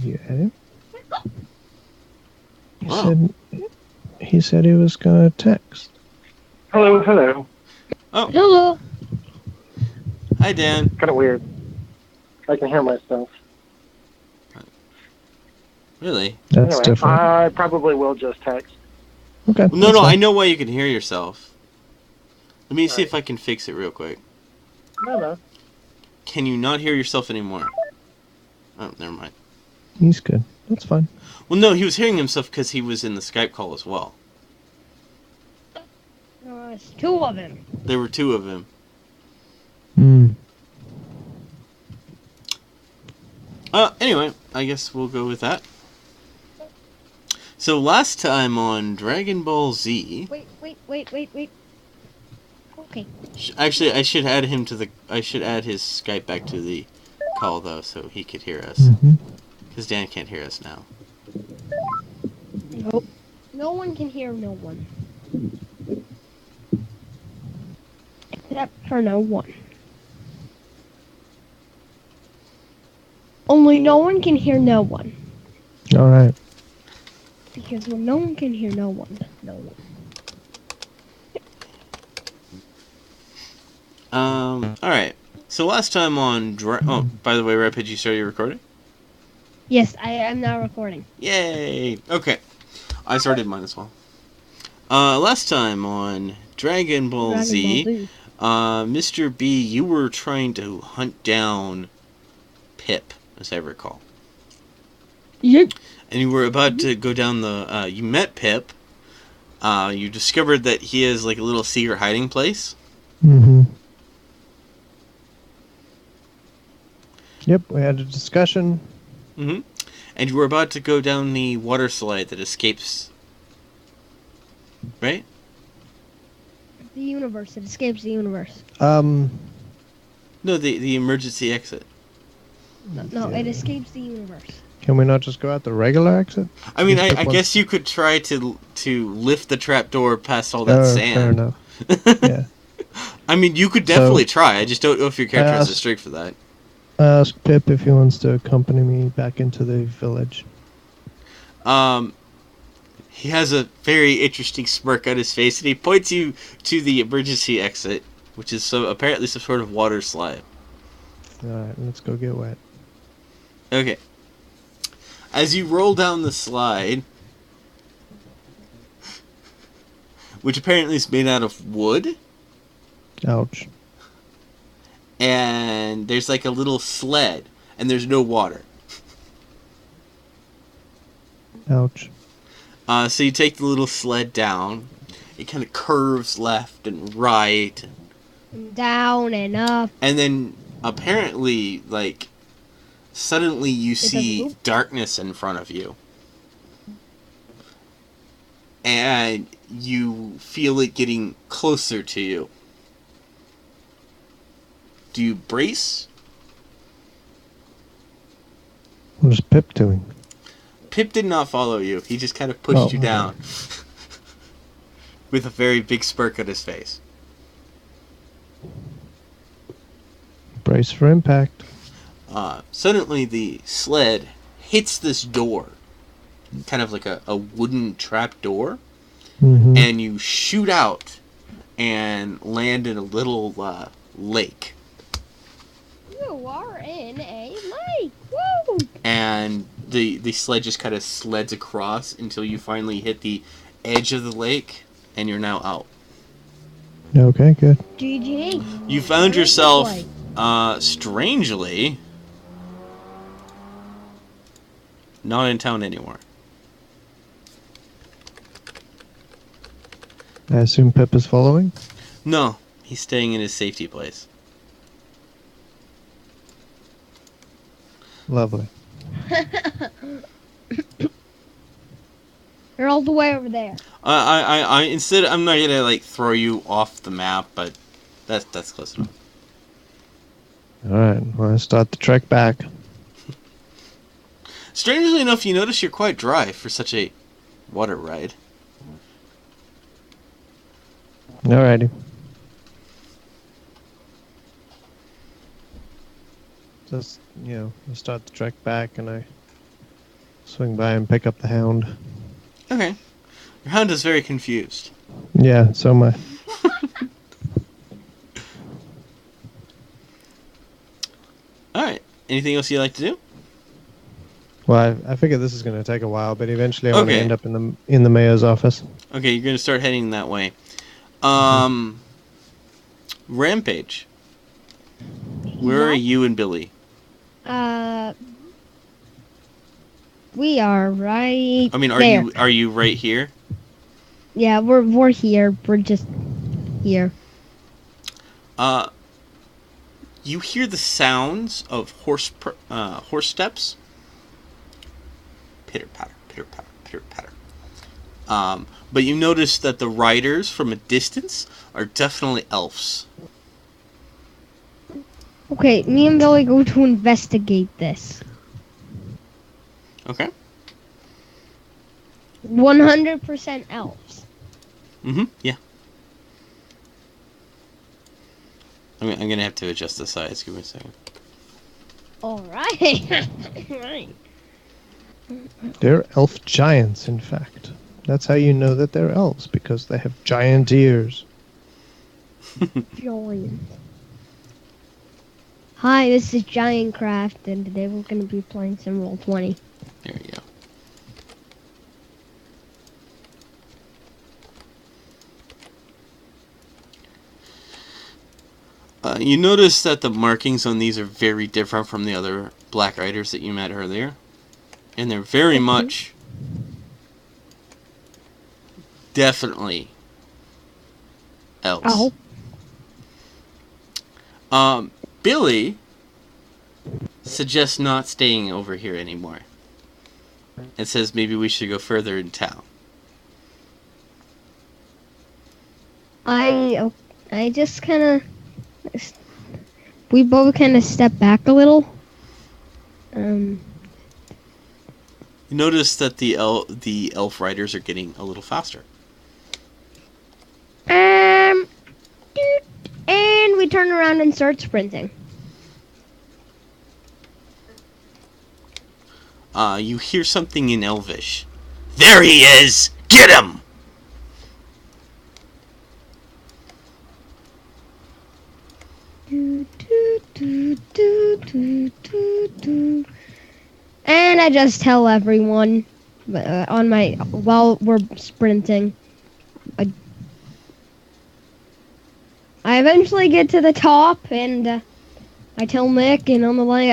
you add him? Wow. He said he was gonna text. Hello, hello. Oh, Hello. hi, Dan. Kind of weird. I can hear myself. Really? That's Anyway, different. I probably will just text. Okay. No, that's I fine. know why you can hear yourself. Let me see Right. if I can fix it real quick. No. Can you not hear yourself anymore? Oh, never mind. He's good. That's fine. Well, no, he was hearing himself because he was in the Skype call as well. It's two of them. There were two of him. Hmm. Anyway, I guess we'll go with that. So last time on Dragon Ball Z... Wait. Okay. Actually, I should add him to the... I should add his Skype back to the call, though, so he could hear us. Mm-hmm. Because Dan can't hear us now. Nope. No one can hear no one. Except for no one. Only no one can hear no one. All right. Because when no one can hear no one, no one. Alright. So last time on... Oh, by the way, Rampage, you started your recording? Yes, I am now recording. Yay! Okay. I started mine as well. Last time on Dragon Ball Z, Mr. B, you were trying to hunt down Pip, as I recall. Yep. And you were about to go down the... you met Pip. You discovered that he has like a little secret hiding place. Mm-hmm. Yep, we had a discussion. Mm-hmm. And you were about to go down the water slide that escapes... Right? The universe. It escapes the universe. No, the emergency exit. No, it escapes the universe. Can we not just go out the regular exit? I mean, Just I pick guess you could try to lift the trap door past all that sand. Fair enough. Yeah. I mean, you could definitely try. I just don't know if your character has a streak for that. Ask Pip if he wants to accompany me back into the village. He has a very interesting smirk on his face, and he points you to the emergency exit, which is apparently some sort of water slide. Alright, let's go get wet. Okay. As you roll down the slide, which apparently is made out of wood, Ouch. and there's like a little sled, and there's no water. Ouch. So you take the little sled down. It kind of curves left and right. Down and up. And then, apparently, like, suddenly you see darkness in front of you. And you feel it getting closer to you. Do you brace? What is Pip doing? Pip did not follow you. He just kind of pushed you down. With a very big smirk on his face. Brace for impact. Suddenly the sled hits this door. Kind of like a wooden trap door. Mm-hmm. And you shoot out and land in a little lake. You are in a lake. Woo! And the sled just kind of sleds across until you finally hit the edge of the lake, and you're now out. Okay, good. GG. You found yourself, strangely, not in town anymore. I assume Pip is following? No, he's staying in his safety place. Lovely. You're all the way over there. Instead, I'm not gonna like throw you off the map, but that's close enough. Alright, well, let's start the trek back. Strangely enough, you notice you're quite dry for such a water ride. Alrighty. Just, let's start the trek back, and I Swing by and pick up the hound. Okay. Your hound is very confused. Yeah, so am I. Alright. Anything else you'd like to do? Well, I figure this is going to take a while, but eventually I want to Okay. end up in the mayor's office. Okay, you're going to start heading that way. Rampage. Where are you and Billy? We are right. I mean, there. are you right here? Yeah, we're here. We're just here. You hear the sounds of horse steps. Pitter patter, pitter patter, pitter patter. But you notice that the riders from a distance are definitely elves. Okay, me and Billy go to investigate this. Okay. 100% elves. Yeah. I'm gonna have to adjust the size. Give me a second. All right. Right. They're elf giants, in fact. That's how you know that they're elves, because they have giant ears. Giant. Hi, this is Giant Craft, and today we're going to be playing some Roll20. There you go. You notice that the markings on these are very different from the other Black Riders that you met earlier. And they're very much... definitely... elves. Oh. Billy suggests not staying over here anymore. And says maybe we should go further in town. I just kind of... We both kind of step back a little. You notice that the elf riders are getting a little faster. And we turn around and start sprinting. You hear something in Elvish. There he is! Get him! And I just tell everyone while we're sprinting. I eventually get to the top, and I tell Nick, and on the way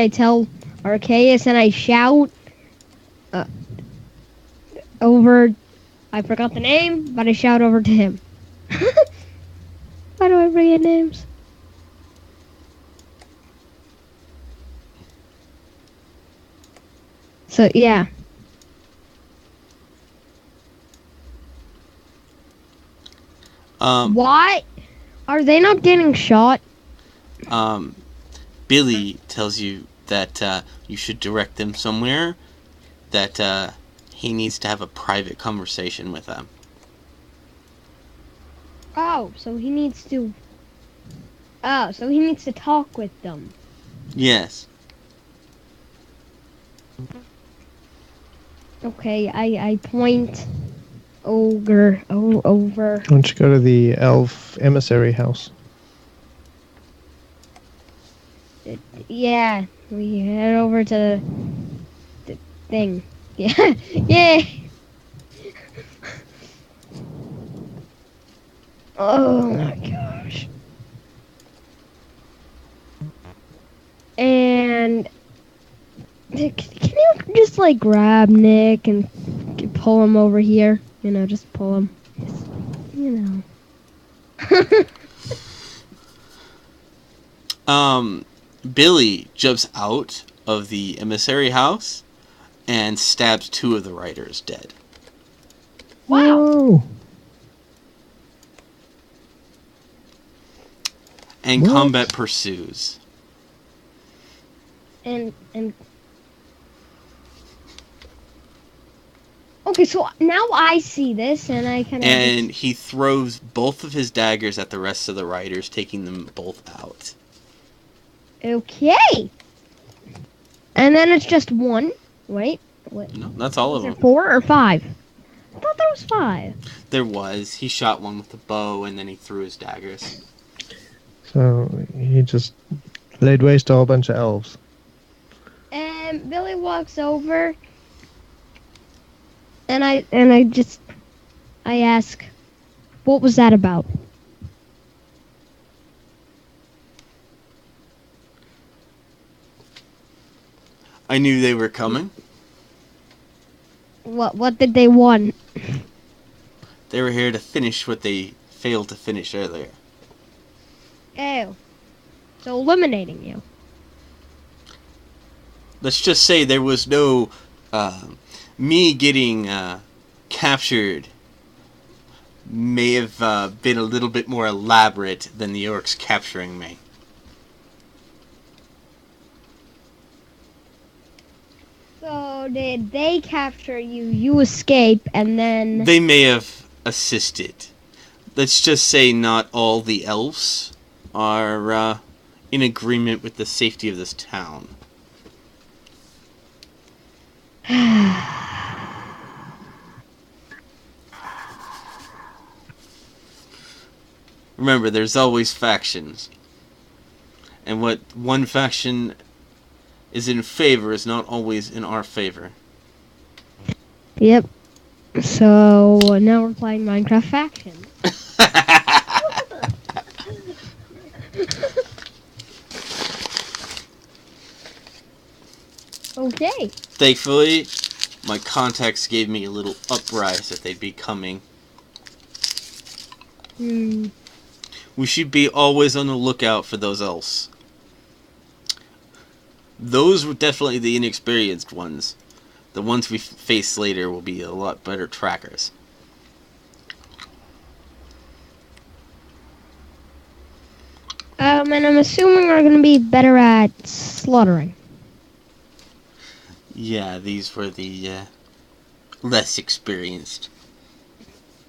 I tell Arceus, and I shout over. I forgot the name, but I shout over to him. Why do I forget names? So yeah. Why are they not getting shot? Billy tells you that you should direct them somewhere that he needs to have a private conversation with them. Oh, so he needs to. Oh, so he needs to talk with them. Yes. Okay, I point over. Why don't you go to the elf emissary house? Yeah, we head over to the thing. Yeah, yeah. Oh my gosh. And can you just like grab Nick and pull him over here? You know, just pull him. Just, you know. Billy jumps out of the emissary house and stabs 2 of the riders dead. Wow. And What? combat pursues. And okay, so now I see this, and I kind of. And he throws both of his daggers at the rest of the riders, taking them both out. Okay. And then it's just one. Wait, what? No, that's all Was of there them. 4 or 5? I thought there was 5. There was. He shot one with a bow, and then he threw his daggers. So he just laid waste to a whole bunch of elves. And Billy walks over, and I ask, what was that about? I knew they were coming. What did they want? They were here to finish what they failed to finish earlier. Oh, so eliminating you. Let's just say there was no me getting captured may have been a little bit more elaborate than the orcs capturing me. So did they capture you? You escape, and then They may have assisted. Let's just say not all the elves are in agreement with the safety of this town. Remember, there's always factions. And what one faction is in favor is not always in our favor. Yep. So now we're playing Minecraft Faction. Okay. Thankfully, my contacts gave me a little uprise that they'd be coming. We should be always on the lookout for those elves. Those were definitely the inexperienced ones. The ones we face later will be a lot better trackers. And I'm assuming we're gonna be better at slaughtering. Yeah, these were the less experienced.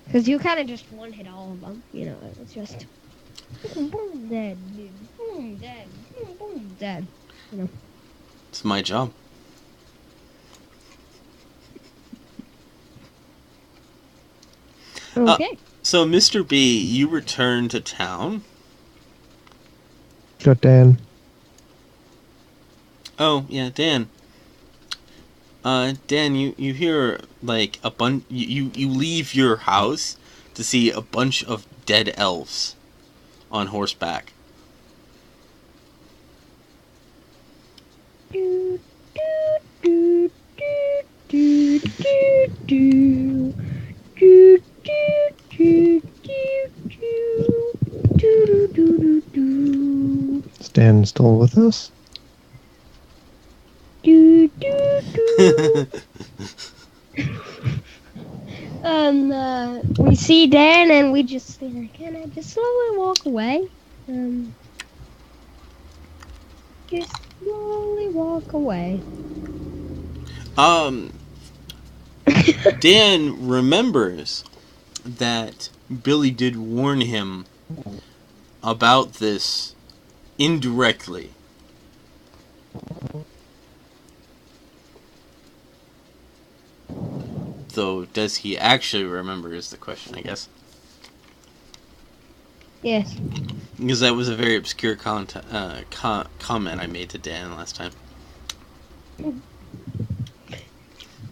Because you kind of just one-hit all of them. You know, it's just boom, dead, dude. Boom, dead. Boom, dead. You know. It's my job. Okay. So, Mr. B, you returned to town. Got Dan. Oh, yeah, Dan. Dan, you hear, like, a bunch... You leave your house to see a bunch of dead elves on horseback. Do, do, do, do, do, do, do. Do, do, do, do, do. Do, do, do, do. Is Dan still with us? Do, do, do. We see Dan and we just think, can I just slowly walk away? Just slowly walk away. Dan remembers that Billy did warn him about this indirectly. Though, does he actually remember is the question, I guess. Yes. Because that was a very obscure comment I made to Dan last time.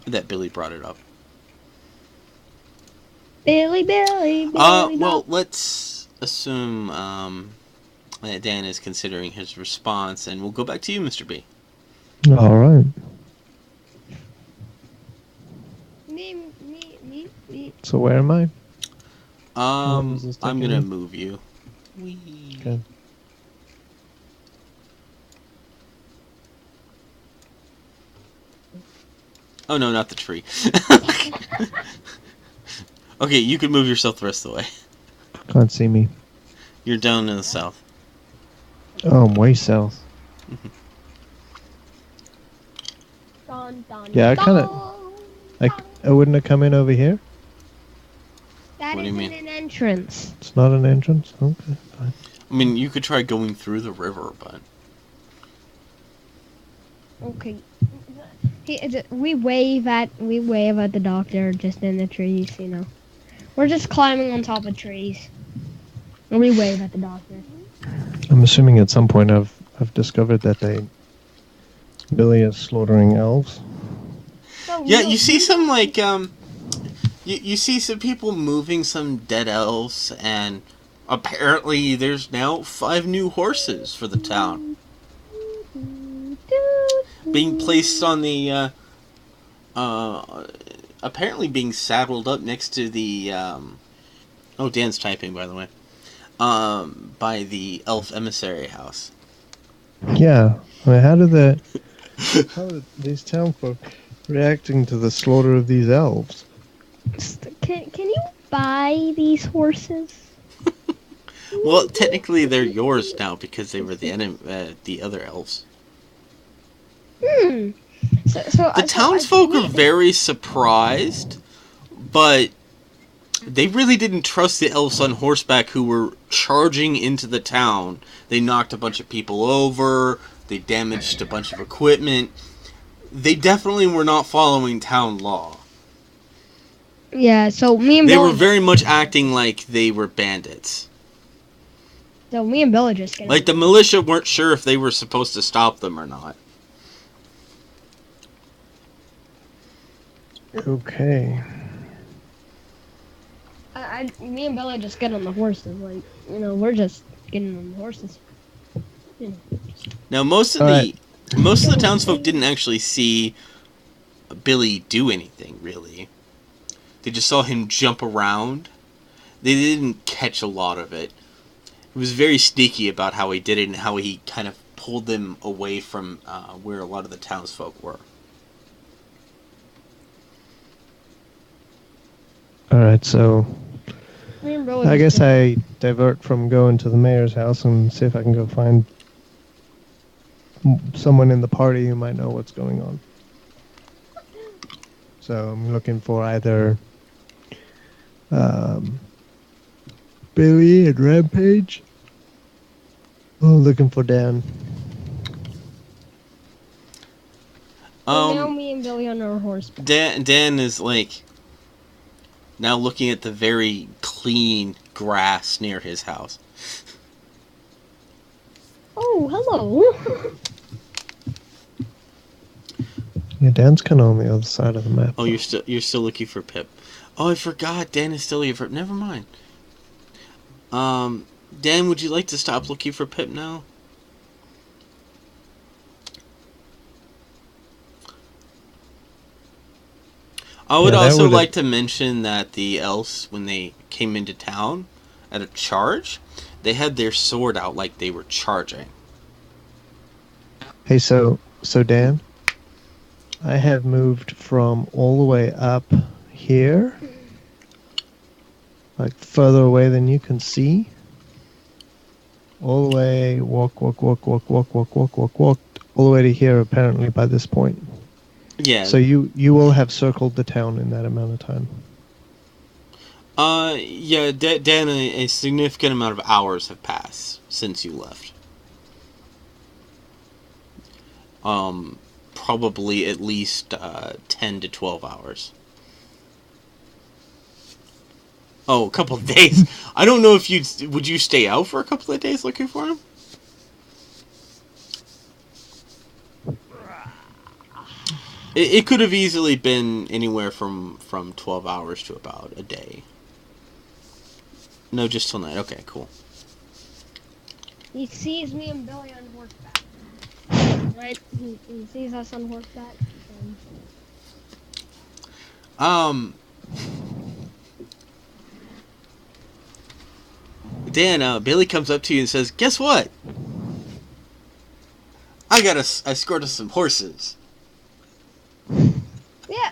That Billy brought it up. Billy. Well, let's assume that Dan is considering his response, and we'll go back to you, Mr. B. All right. Me. So where am I? I'm this taking gonna me? move you. Okay. Oh no, not the tree. Okay, you can move yourself the rest of the way. Can't see me. You're down in the south. Oh, I'm way south. Dun, dun, Yeah, I kinda- dun. I wouldn't have come in over here? That What do you isn't mean? an entrance. It's not an entrance? Okay, fine. I mean, you could try going through the river, but Okay. We wave at the doctor just in the trees, you know. We're just climbing on top of trees. And we wave at the doctor. I'm assuming at some point I've discovered that Billy is slaughtering elves. So, Yeah, you see some like you see some people moving some dead elves, and apparently there's now 5 new horses for the town being placed on the apparently being saddled up next to the oh, Dan's typing, by the way, by the elf emissary house. Yeah. I mean, how are these townfolk reacting to the slaughter of these elves? Can you buy these horses? Well, technically they're yours now because they were the other elves. The townsfolk are very surprised, but they really didn't trust the elves on horseback who were charging into the town. They knocked a bunch of people over, they damaged a bunch of equipment. They definitely were not following town law. Yeah, so me and They Billy were very much acting like they were bandits. So me and Billy just get Like the militia weren't sure if they were supposed to stop them or not. Okay. Me and Billy just get on the horses, like, you know, we're just getting on the horses. You know. Now most of the townsfolk didn't actually see Billy do anything, really. They just saw him jump around. They didn't catch a lot of it. He was very sneaky about how he did it and how he kind of pulled them away from where a lot of the townsfolk were. Alright, so Me and Billy I just guess I divert from going to the mayor's house and see if I can go find someone in the party who might know what's going on. So I'm looking for either Billy and Rampage. Oh, looking for Dan. now me and Billy on our horse. Dan is like now looking at the very clean grass near his house. Oh, hello. Yeah, Dan's kind of on the other side of the map. Oh, you're still looking for Pip. Oh, I forgot. Dan is still looking for. Never mind. Dan, would you like to stop looking for Pip now? I would also like to mention that the elves, when they came into town at a charge, they had their sword out like they were charging. Hey, so Dan, I have moved from all the way up here, like further away than you can see, all the way, walk, all the way to here apparently by this point. Yeah. So you will have circled the town in that amount of time. Yeah, Dan, a significant amount of hours have passed since you left. Probably at least 10 to 12 hours. Oh, a couple of days. I don't know if would you stay out for a couple of days looking for him? It could have easily been anywhere from 12 hours to about a day. No, just till night. Okay, cool. He sees me and Billy on horseback. Right? He sees us on horseback. Dan, Billy comes up to you and says, "Guess what? I scored us some horses." Yeah.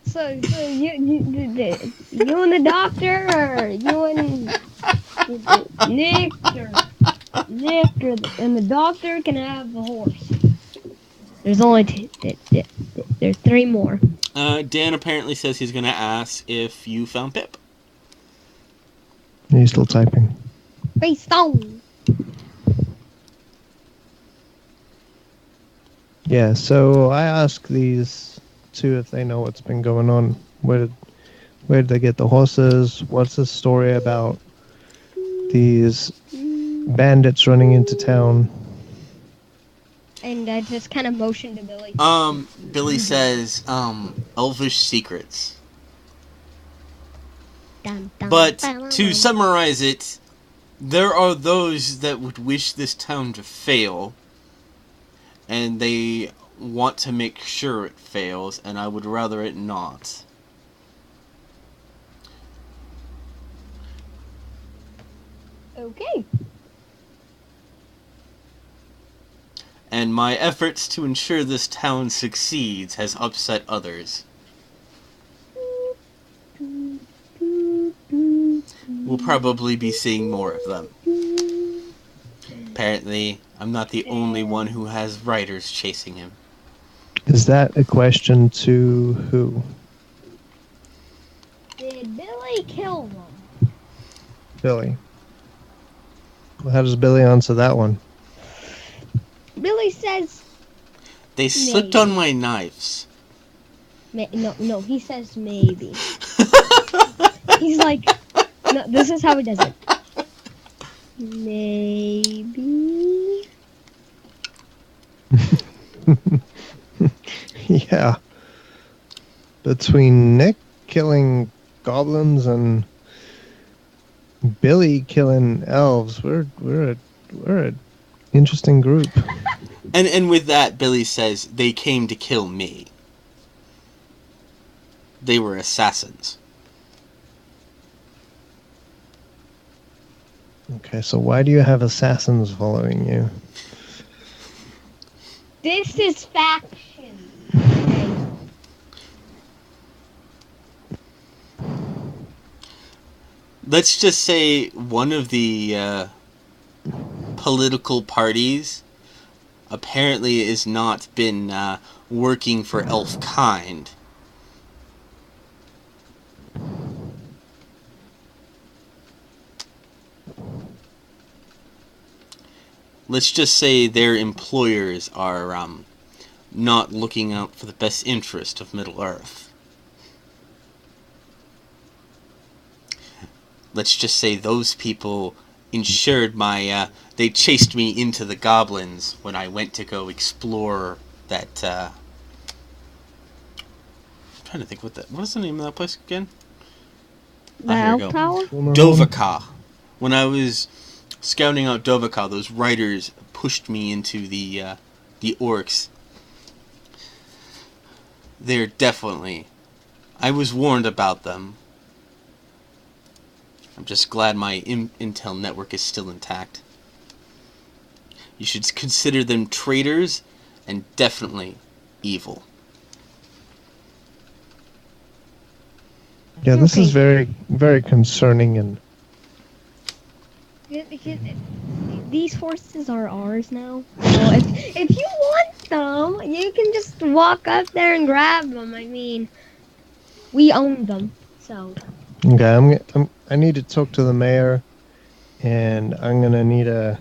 So you and the doctor, or you and Nick, and the doctor can have the horse. There's only there's 3 more. Dan apparently says he's going to ask if you found Pip. He's still typing. Beason. Yeah, so I ask these two if they know what's been going on. Where did they get the horses? What's the story about these bandits running into town? And I just kind of motioned to Billy. Billy says, elvish secrets. Dun, dun, But dun, to dun. summarize it, there are those that would wish this town to fail, and they want to make sure it fails, and I would rather it not. Okay. And my efforts to ensure this town succeeds has upset others. We'll probably be seeing more of them. Apparently, I'm not the only one who has riders chasing him. Is that a question to who? Did Billy kill them? Billy. Well, how does Billy answer that one? Billy says, They slipped on my knives. no, he says maybe. He's like, no, this is how he does it. Maybe. Yeah. Between Nick killing goblins and Billy killing elves, we're a interesting group. And with that, Billy says, they came to kill me. They were assassins. Okay, so why do you have assassins following you? This is faction. Okay. Let's just say one of the political parties apparently has not been working for Elfkind. Let's just say their employers are not looking out for the best interest of Middle-earth. Let's just say those people ensured my... they chased me into the goblins when I went to go explore that... I'm trying to think what is the name of that place again? The here we elf go. tower? Dovaka. When I was scouting out Dovaka, those riders pushed me into the orcs. They're definitely... I was warned about them. I'm just glad my intel network is still intact. You should consider them traitors and definitely evil. Yeah, this is Okay. very, very concerning and These horses are ours now. So if you want them, you can just walk up there and grab them. I mean, we own them. So okay. I need to talk to the mayor, and I'm gonna need a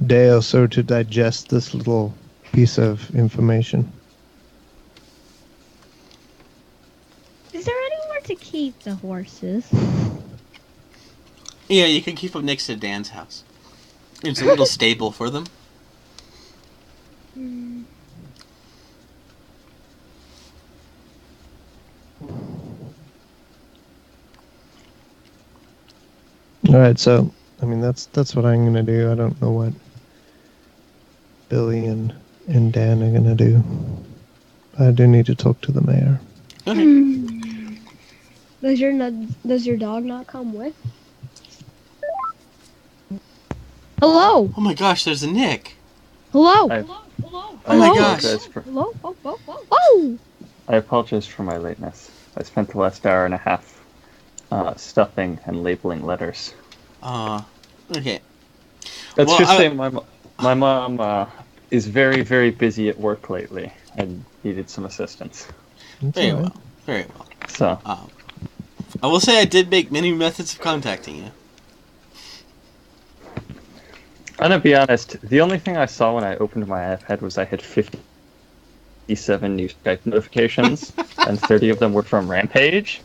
day or so to digest this little piece of information. is there anywhere to keep the horses? Yeah, you can keep them next to Dan's house. It's a little stable for them. Hmm. All right, so I mean that's what I'm gonna do. I don't know what Billy and Dan are gonna do. I do need to talk to the mayor. Okay. Does your dog not come with? Hello. Oh my gosh, there's a Nick. Hello. I Oh my Hello? gosh. Hello. Oh. I apologize for my lateness. I spent the last hour and a half stuffing and labeling letters. Okay. Let's Well, just say my mom is very, very busy at work lately and needed some assistance. That's Very all right. well. Very well. So, I will say I did make many methods of contacting you. I'm gonna be honest, the only thing I saw when I opened my iPad was I had 57 new Skype notifications, and 30 of them were from Rampage.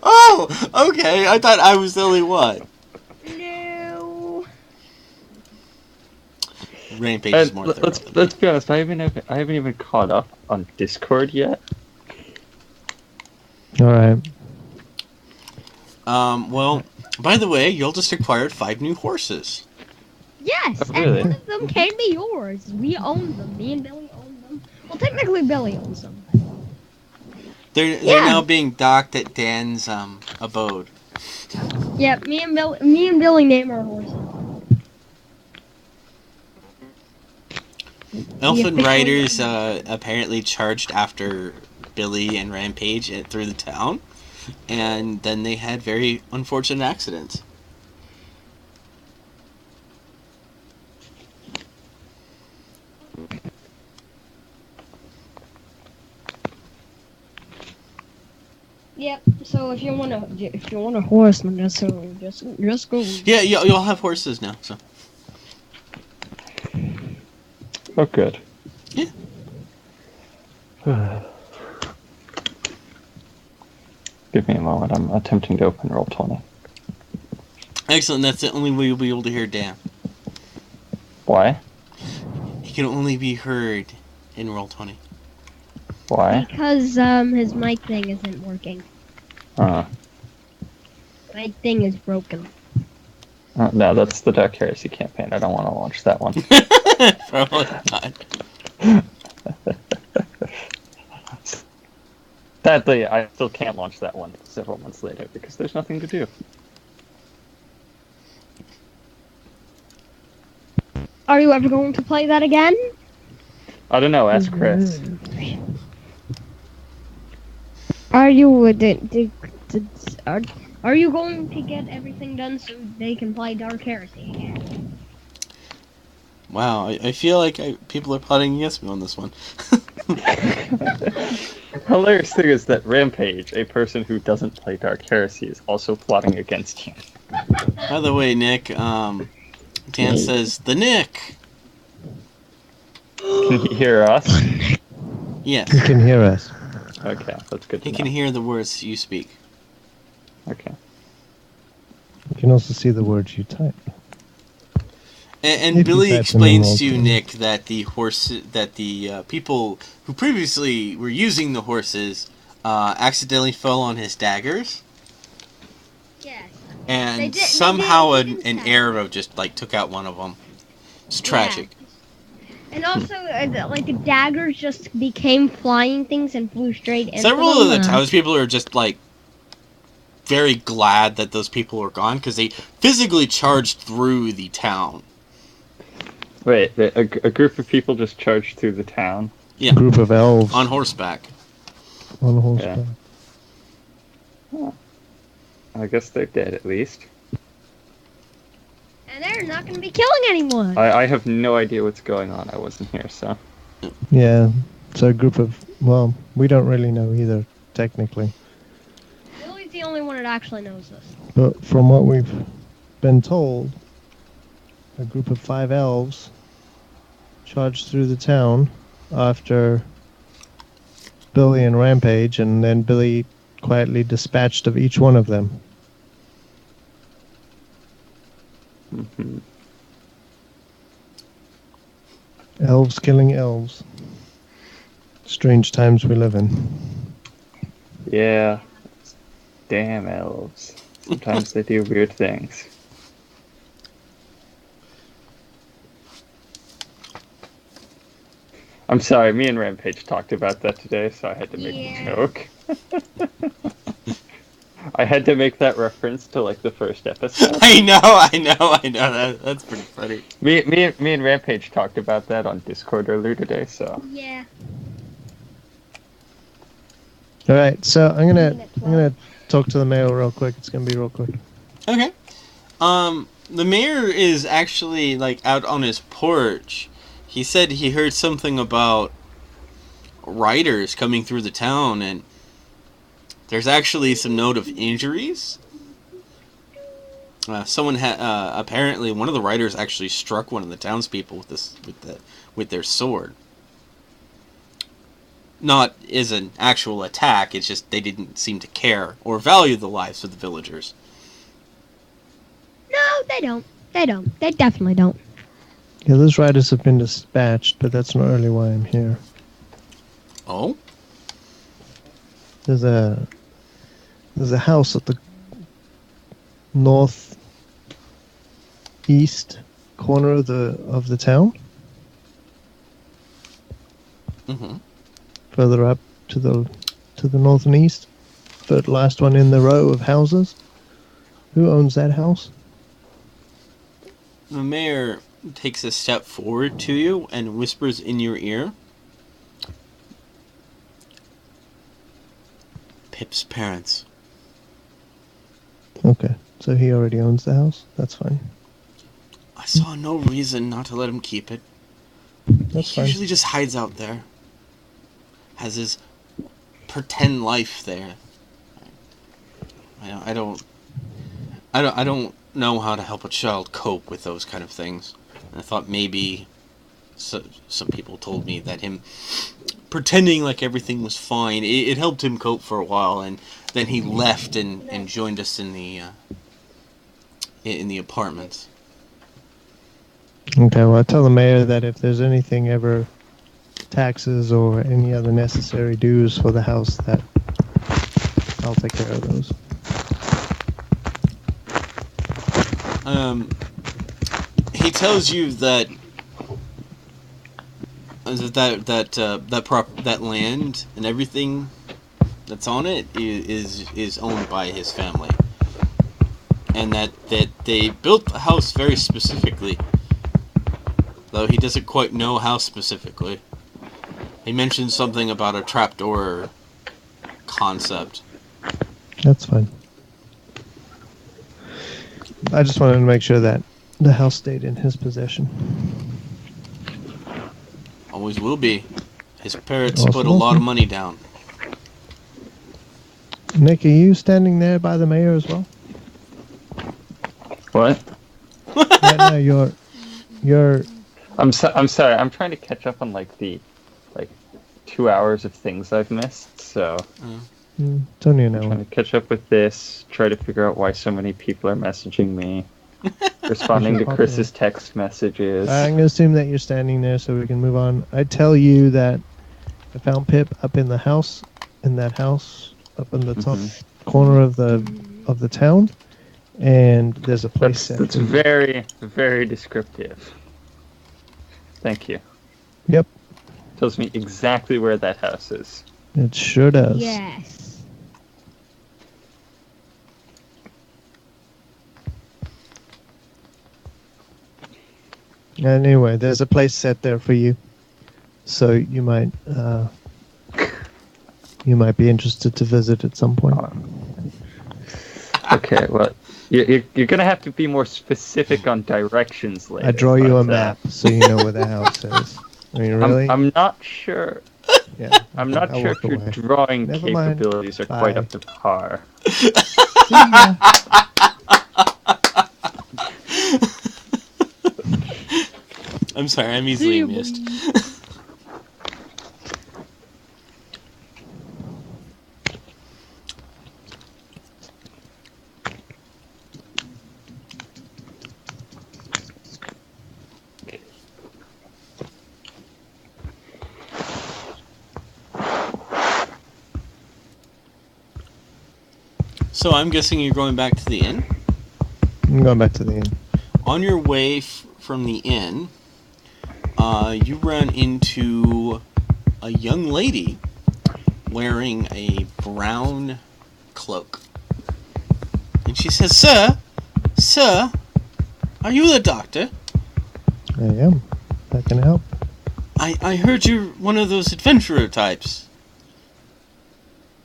Oh, okay. I thought I was the only one. No. Rampage And is more thorough. let's be honest, I haven't even caught up on Discord yet. All right. Well, by the way, you'll just acquired 5 new horses. Yes, Oh, really? and one of them can be yours. We own them. Me and Billy own them. Well, technically, Billy owns them. They're Yeah. now being docked at Dan's abode. Yeah, me and Billy name our horses. Elfin official riders name. apparently charged after Billy and Rampage through the town, and then they had very unfortunate accidents. Yep. So if you want a horse, then just go. Yeah, you'll have horses now. So Oh, good. Yeah. Give me a moment. I'm attempting to open Roll20. excellent. That's the only way you'll be able to hear Dan. Why? He can only be heard in Roll20. Why? Because his mic thing isn't working. Mic thing is broken. No, that's the Dark Heresy campaign. I don't want to launch that one. Probably not. Sadly, I still can't launch that one several months later because there's nothing to do. Are you ever going to play that again? I don't know. Ask Chris. Are you are you going to get everything done so they can play Dark Heresy again? Wow, I feel like people are plotting against me on this one. Hilarious thing is that Rampage, a person who doesn't play Dark Heresy, is also plotting against you. By the way, Nick, Dan says, the Nick! Can he hear us? Yes, You can hear us. Okay, that's good to he know. can hear the words you speak. Okay. You can also see the words you type. And If you Billy type them in explains to you, Roll20. Nick, that the people who previously were using the horses accidentally fell on his daggers, Yes. and They did- somehow they didn't an stop. arrow just took out one of them. It's tragic. And also, the daggers just became flying things and flew straight into Several them. of the townspeople are just very glad that those people are gone because they physically charged through the town. Wait, a group of people just charged through the town? Yeah, Group of elves on horseback. on horseback. I guess they're dead at least. And they're not going to be killing anyone. I have no idea what's going on. I wasn't here, so. Yeah. So a group of, well, we don't really know either, technically. Billy's the only one that actually knows this. But from what we've been told, a group of 5 elves charged through the town after Billy and Rampage, and then Billy quietly dispatched of each one of them. Mhm. Elves killing elves. Strange times we live in. Yeah. Damn elves. Sometimes they do weird things. I'm sorry, me and Rampage talked about that today, so I had to make Yeah. a joke. I had to make that reference to the first episode. I know. That's pretty funny. Me and Rampage talked about that on Discord earlier today, so. Yeah. All right, so I'm gonna talk to the mayor real quick. It's gonna be real quick. Okay. The mayor is actually out on his porch. He said he heard something about riders coming through the town, and there's actually some note of injuries. Someone had apparently one of the riders actually struck one of the townspeople with their sword. Not as an actual attack. It's just they didn't seem to care or value the lives of the villagers. No, they don't. They don't. They definitely don't. Yeah, those riders have been dispatched, but that's not really why I'm here. Oh, There's a house at the northeast corner of the town. mm-hmm. Further up to the north and east. Third last one in the row of houses. Who owns that house? The mayor takes a step forward to you and whispers in your ear. Pip's parents. Okay, so he already owns the house. That's fine. I saw no reason not to let him keep it. That's He fine. usually just hides out there. Has his pretend life there. I don't know how to help a child cope with those kind of things. And I thought maybe some people told me that him pretending like everything was fine, it helped him cope for a while, and then he left and joined us in the apartments. Okay, well, I tell the mayor that if there's anything ever taxes or any other necessary dues for the house, that I'll take care of those. He tells you that that land and everything that's on it is owned by his family, and that they built the house very specifically, though he doesn't quite know how specifically. He mentioned something about a trapdoor concept. That's fine. I just wanted to make sure that the house stayed in his possession. Always will be. His parents Awesome. put a lot of money down. Nick, are you standing there by the mayor as well? What? Right now, you're. I'm sorry. I'm trying to catch up on the 2 hours of things I've missed. So It's only an I'm trying hour. to catch up with this. Try to figure out why so many people are messaging me. Responding to Chris's text messages. I'm going to assume that you're standing there so we can move on. I tell you that I found Pip up in the house, up in the top corner of the town, and there's a place set. That's very, very descriptive. Thank you. Yep, Tells me exactly where that house is. it sure does. Yes. Anyway, there's a place set there for you, so you might be interested to visit at some point. Okay, well, you're gonna have to be more specific on directions later. I draw you a but, map so you know where the house is. I mean, really? I'm not sure. Yeah. I'm not I'll sure walk if your away. drawing Never mind. capabilities are Bye. quite up to par. See ya. I'm sorry, I'm easily amused. So I'm guessing you're going back to the inn? I'm going back to the inn. On your way from the inn, you run into a young lady wearing a brown cloak. And she says, Sir, are you the doctor? I am. That can help. I heard you're one of those adventurer types.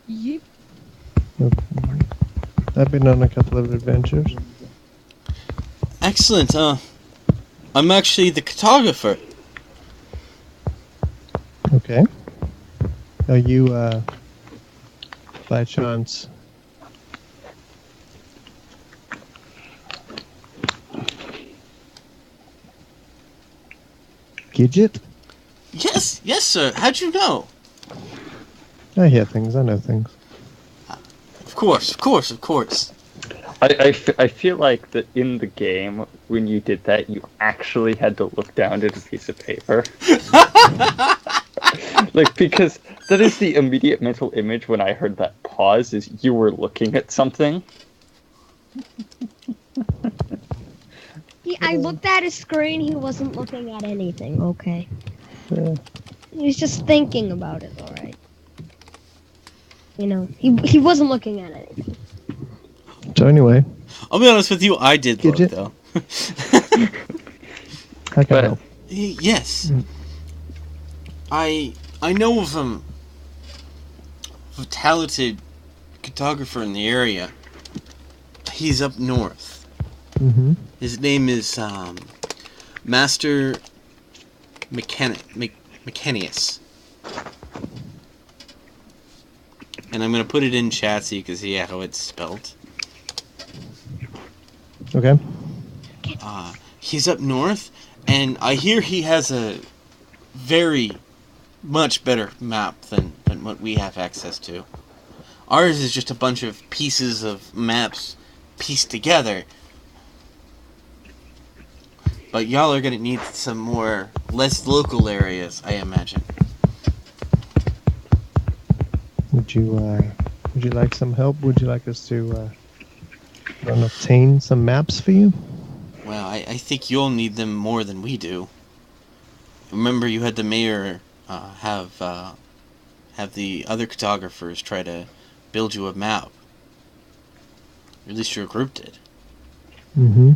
Yep. I've been on a couple of adventures. Excellent. I'm actually the cartographer. Okay. Are you, by chance, Gidget? Yes, yes, sir. How'd you know? I hear things. I know things. Of course, of course, of course. I feel like that in the game, when you did that, you actually had to look down at a piece of paper. Like, because that is the immediate mental image when I heard that pause, is you were looking at something. I looked at his screen. He wasn't looking at anything. Okay. Yeah. He was just thinking about it. All right. You know, he wasn't looking at anything. So anyway, I'll be honest with you, I did look, Gidget? though. how can I But- help? Yes. Mm. I know of a talented cartographer in the area. He's up north. Mm-hmm. His name is Master Mechanius. And I'm gonna put it in chat so you can see how it's spelled. Okay. He's up north, and I hear he has a very much better map than what we have access to. Ours is just a bunch of pieces of maps pieced together. But y'all are gonna need some more, less local areas, I imagine. Would you like some help? Would you like us to obtain some maps for you? Well, I think you'll need them more than we do. Remember, you had the mayor have the other cartographers try to build you a map. Or at least your group did. Mm-hmm.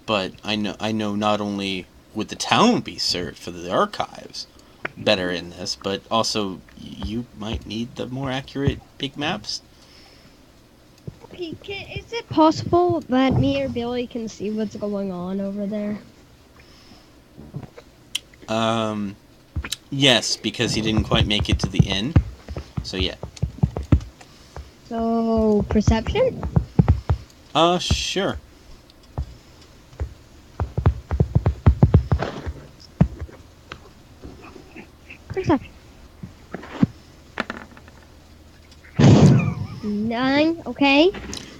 But I know not only would the town be served for the archives better in this, but also you might need the more accurate big maps. Is it possible that me or Billy can see what's going on over there? Yes, because he didn't quite make it to the end. So yeah. So, perception? Sure. Perception. 9, okay.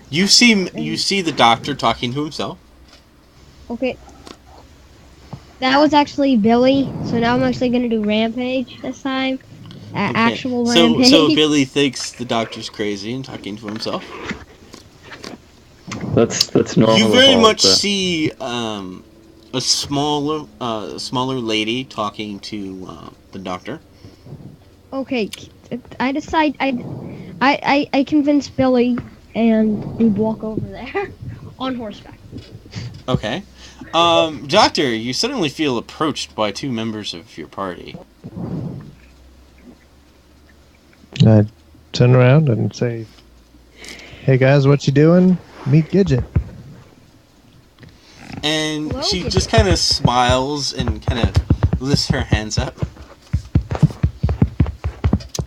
You see the doctor talking to himself. Okay. That was actually Billy, so now I'm actually gonna do Rampage this time. Okay. Actual So Rampage. Billy thinks the doctor's crazy and talking to himself. That's normal. You with very all much the- see a smaller lady talking to the doctor. Okay, I decide I convince Billy and we walk over there on horseback. Okay. Doctor, you suddenly feel approached by two members of your party. I turn around and say, "Hey guys, what you doing? Meet Gidget." And Hello, she Gidget. just kind of smiles and kind of lifts her hands up.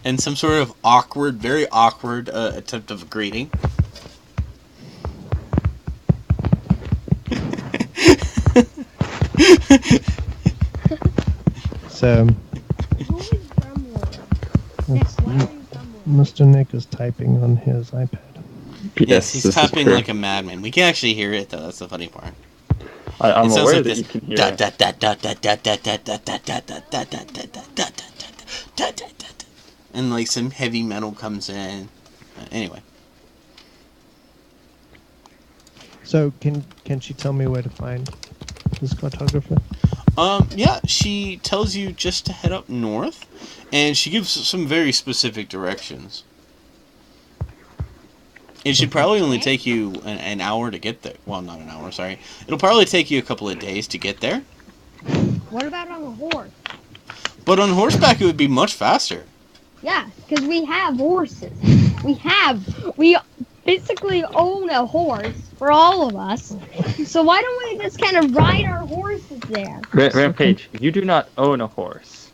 And some sort of awkward, very awkward attempt of a greeting. So, Who is grumbling? Nick, why are you grumbling? Mr. Nick is typing on his iPad. Yes, he's this is typing true. like a madman. We can actually hear it, though. That's the funny part. I'm It sounds aware like that this. you can hear Dot, it. dot, dot, dot, dot, dot, dot, dot, dot, dot, dot, dot, dot, dot, dot, dot, dot, dot, dot, dot. And like some heavy metal comes in. Anyway. So, can she tell me where to find this cartographer? Yeah, she tells you just to head up north, and she gives some very specific directions. It should probably only take you an hour to get there. Well, not an hour, sorry. It'll probably take you a couple of days to get there. What about on a horse? But on horseback, it would be much faster. Yeah, because we have horses. We basically own a horse for all of us. So why don't we just kind of ride our horses there? Rampage, you do not own a horse.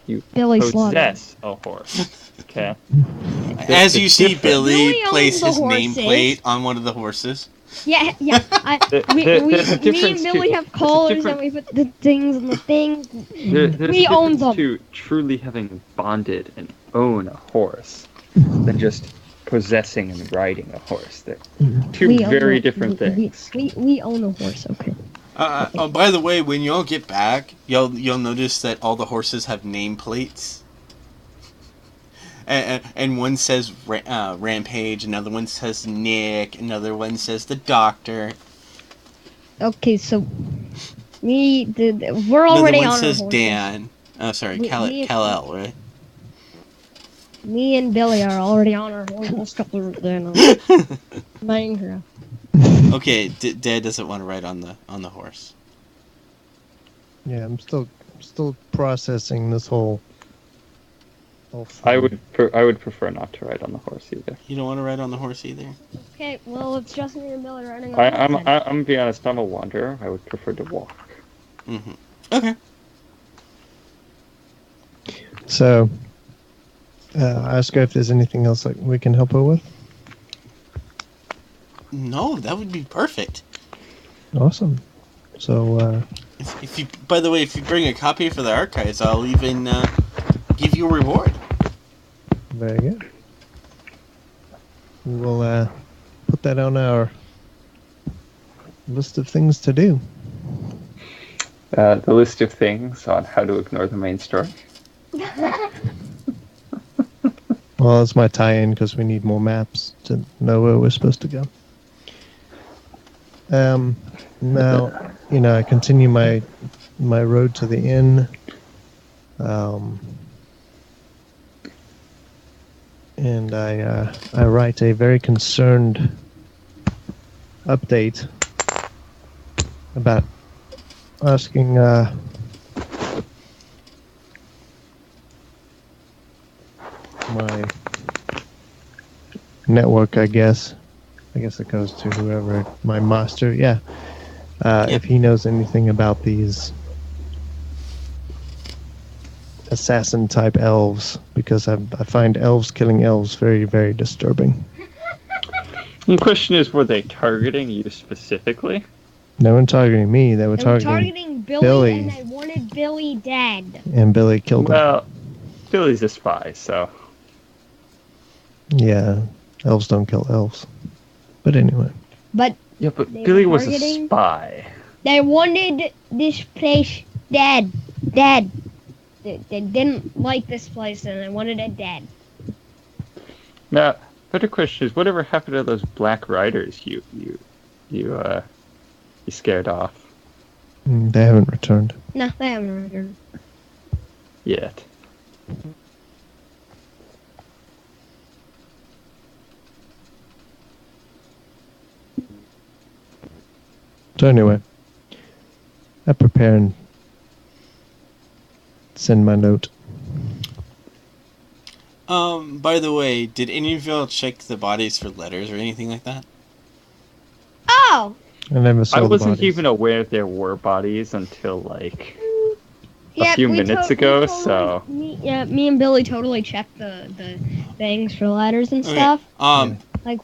You Billy Slaughter. possess a horse. Okay. As you see different. Billy Billy owns place the his horses. nameplate on one of the horses. Yeah, yeah. There's a Me difference and Billy too. have collars and we put the things on the things. There's We a own difference them. to truly having bonded and own a horse than just possessing and riding a horse. They're two We own very a, different things. we own a horse. Okay. Oh, by the way, when y'all get back, you'll notice that all the horses have nameplates. And one says Rampage, another one says Nick, another one says the Doctor. Okay, so we're Another already one on our says horses. Dan. Oh, sorry, Kal-El, right? Me and Billy are already on our horses. Minecraft. Okay, Dad doesn't want to ride on the horse. Yeah, I'm still processing this whole I thing. would prefer not to ride on the horse either. You don't want to ride on the horse either? Okay, well it's just me and Billy riding on I'm horses. I'm gonna be honest. I'm a wanderer. I would prefer to walk. Mm-hmm. Okay. So, ask her if there's anything else that we can help her with. No, that would be perfect. Awesome. So, If you, by the way, if you bring a copy for the archives, I'll even give you a reward. very good. We will put that on our list of things to do. The list of things on how to ignore the main story. Well, it's my tie-in because we need more maps to know where we're supposed to go. Now, I continue my road to the inn. And I write a very concerned update about asking my network, I guess it goes to whoever, my master, if he knows anything about these assassin type elves, because I find elves killing elves very, very disturbing. The question is, were they targeting you specifically? They weren't targeting me, they were They were targeting targeting Billy, Billy. and they wanted Billy dead. and Billy killed him. Well, Billy's a spy, so Yeah, elves don't kill elves. But anyway. But yeah. But They Billy were was a targeting- spy. they wanted this place dead. Dead. They didn't like this place and they wanted it dead. Now, better question is, whatever happened to those black riders you scared off They haven't returned. No, they haven't returned. yet? So anyway, I prepare and send my note. By the way, did any of y'all check the bodies for letters or anything like that? Oh! I never saw I the wasn't bodies. even aware there were bodies until like Yeah, few we minutes we ago, totally- so- me and Billy totally checked the things for ladders and Okay. stuff. Billy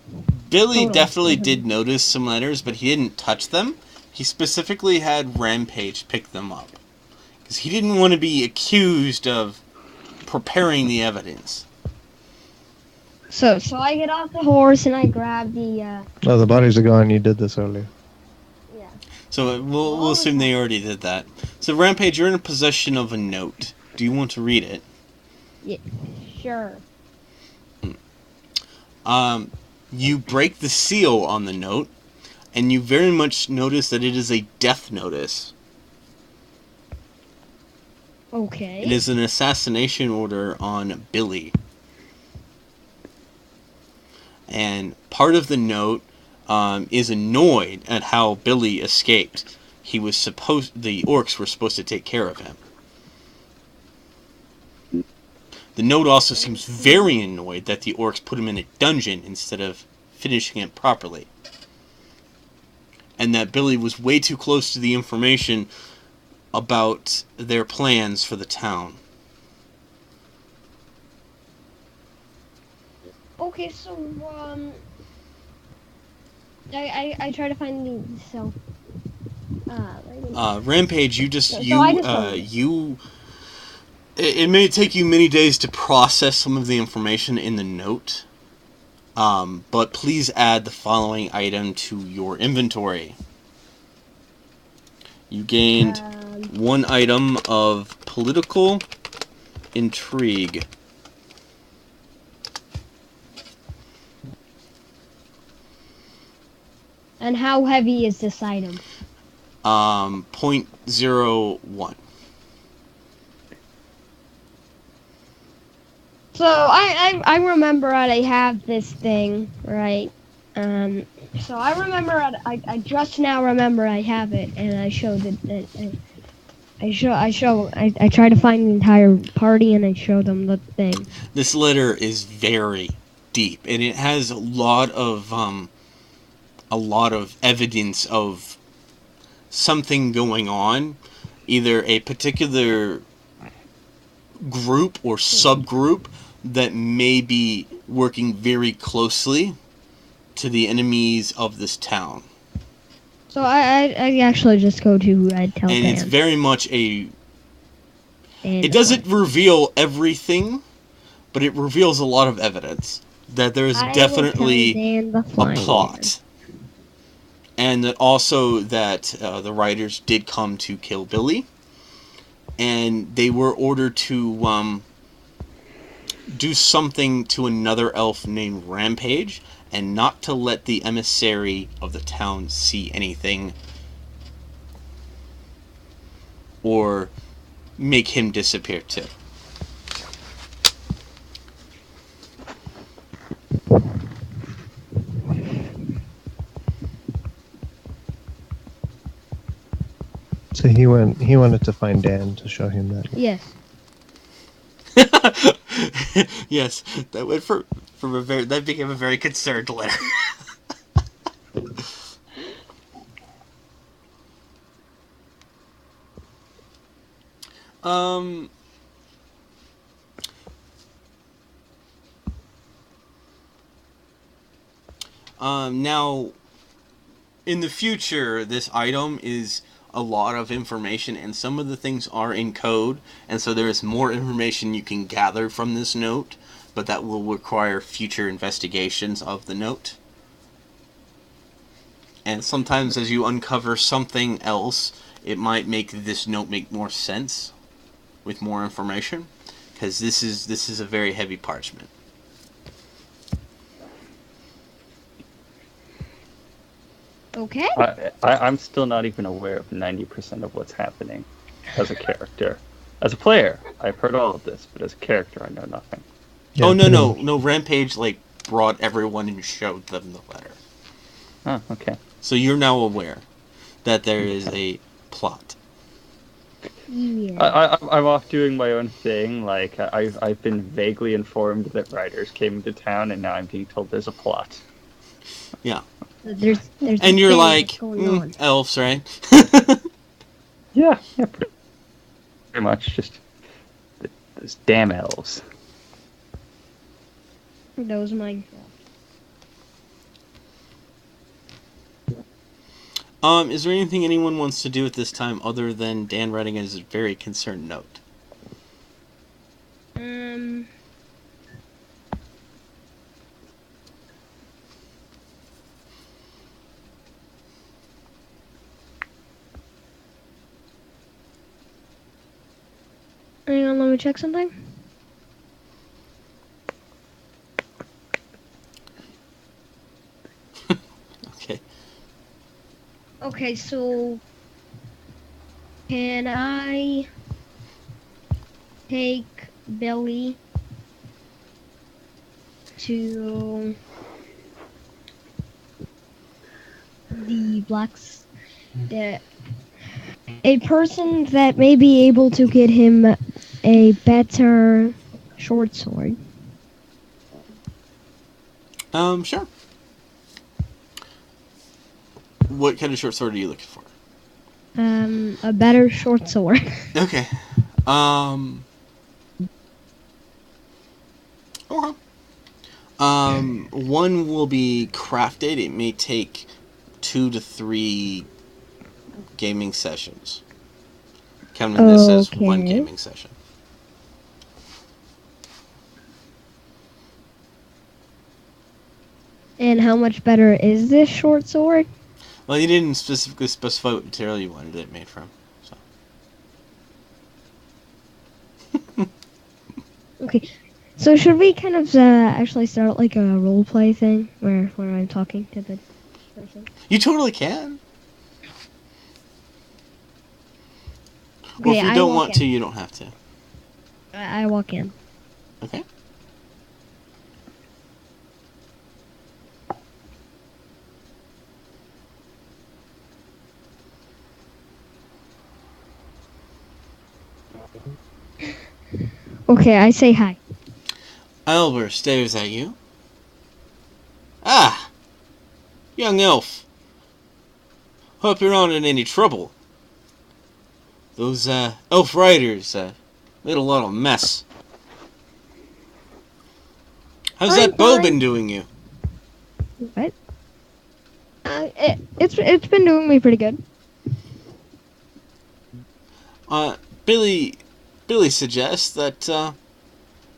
Totally. definitely did notice some letters, but he didn't touch them. He specifically had Rampage pick them up. Because he didn't want to be accused of preparing the evidence. So I get off the horse and I grab the Oh, the bodies are gone. You did this earlier. So we'll assume they already did that. So Rampage, you're in possession of a note. Do you want to read it? sure. You break the seal on the note, and you very much notice that it is a death notice. Okay. It is an assassination order on Billy. And part of the note is annoyed at how Billy escaped. The orcs were supposed to take care of him. The note also seems very annoyed that the orcs put him in a dungeon instead of finishing it properly. And that Billy was way too close to the information about their plans for the town. Okay, so I try to find the so. Rampage, you So, just so I just you. It may take you many days to process some of the information in the note, but please add the following item to your inventory. You gained one item of political intrigue. And how heavy is this item? 0.01. So I remember that I have this thing, right? So I remember I just now remember I have it, and I showed it. I try to find the entire party, and I show them the thing. This letter is very deep, and it has a lot of evidence of something going on, either a particular group or subgroup that may be working very closely to the enemies of this town. So I actually just go to Red Tail And it's Dan. very much a... And It doesn't reveal everything, but it reveals a lot of evidence that there is I will definitely tell Dan the a flying plot. And that also that the writers did come to kill Billy. And they were ordered to do something to another elf named Rampage, and not to let the emissary of the town see anything or make him disappear too. So he wanted to find Dan to show him that. Yes. Yes, that went from a very, that became a very concerned letter. um Now, in the future, this item is a lot of information, and some of the things are in code, and so there is more information you can gather from this note, but that will require future investigations of the note. And sometimes as you uncover something else, it might make this note make more sense with more information, because this is a very heavy parchment. Okay. I'm still not even aware of 90% of what's happening as a character. As a player, I've heard all of this, but as a character, I know nothing. Yeah, Oh, pretty no. much. Rampage, brought everyone and showed them the letter. Oh, okay. So you're now aware that there is a plot. Yeah. I'm off doing my own thing. I've been vaguely informed that writers came into town, and now I'm being told there's a plot. Yeah. There's And you're thing like, that's going on. elves, right? Yeah, pretty much. Just those damn elves. Those Minecraft. Is there anything anyone wants to do at this time other than Dan writing his very concerned note? Hang on, let me check something. Okay. Okay, so can I take Billy to the blacks? A person that may be able to get him a better short sword. Sure. What kind of short sword are you looking for? A better short sword. Okay. Okay. One will be crafted. It may take 2 to 3 gaming sessions. Counting this as one Okay. gaming session. And how much better is this short sword? Well, you didn't specifically specify what material you wanted it made from. So. Okay. So should we kind of actually start like a role play thing where I'm talking to the person? You totally can. Or Okay, if you I don't walk want in. to, you don't have to. I walk in. Okay. Okay, I say hi. Albert stares at you. Ah! Young elf. Hope you're not in any trouble. Those, elf riders, made a lot of mess. How's I'm that bow fine. been doing you? What? It's been doing me pretty good. Billy suggests that,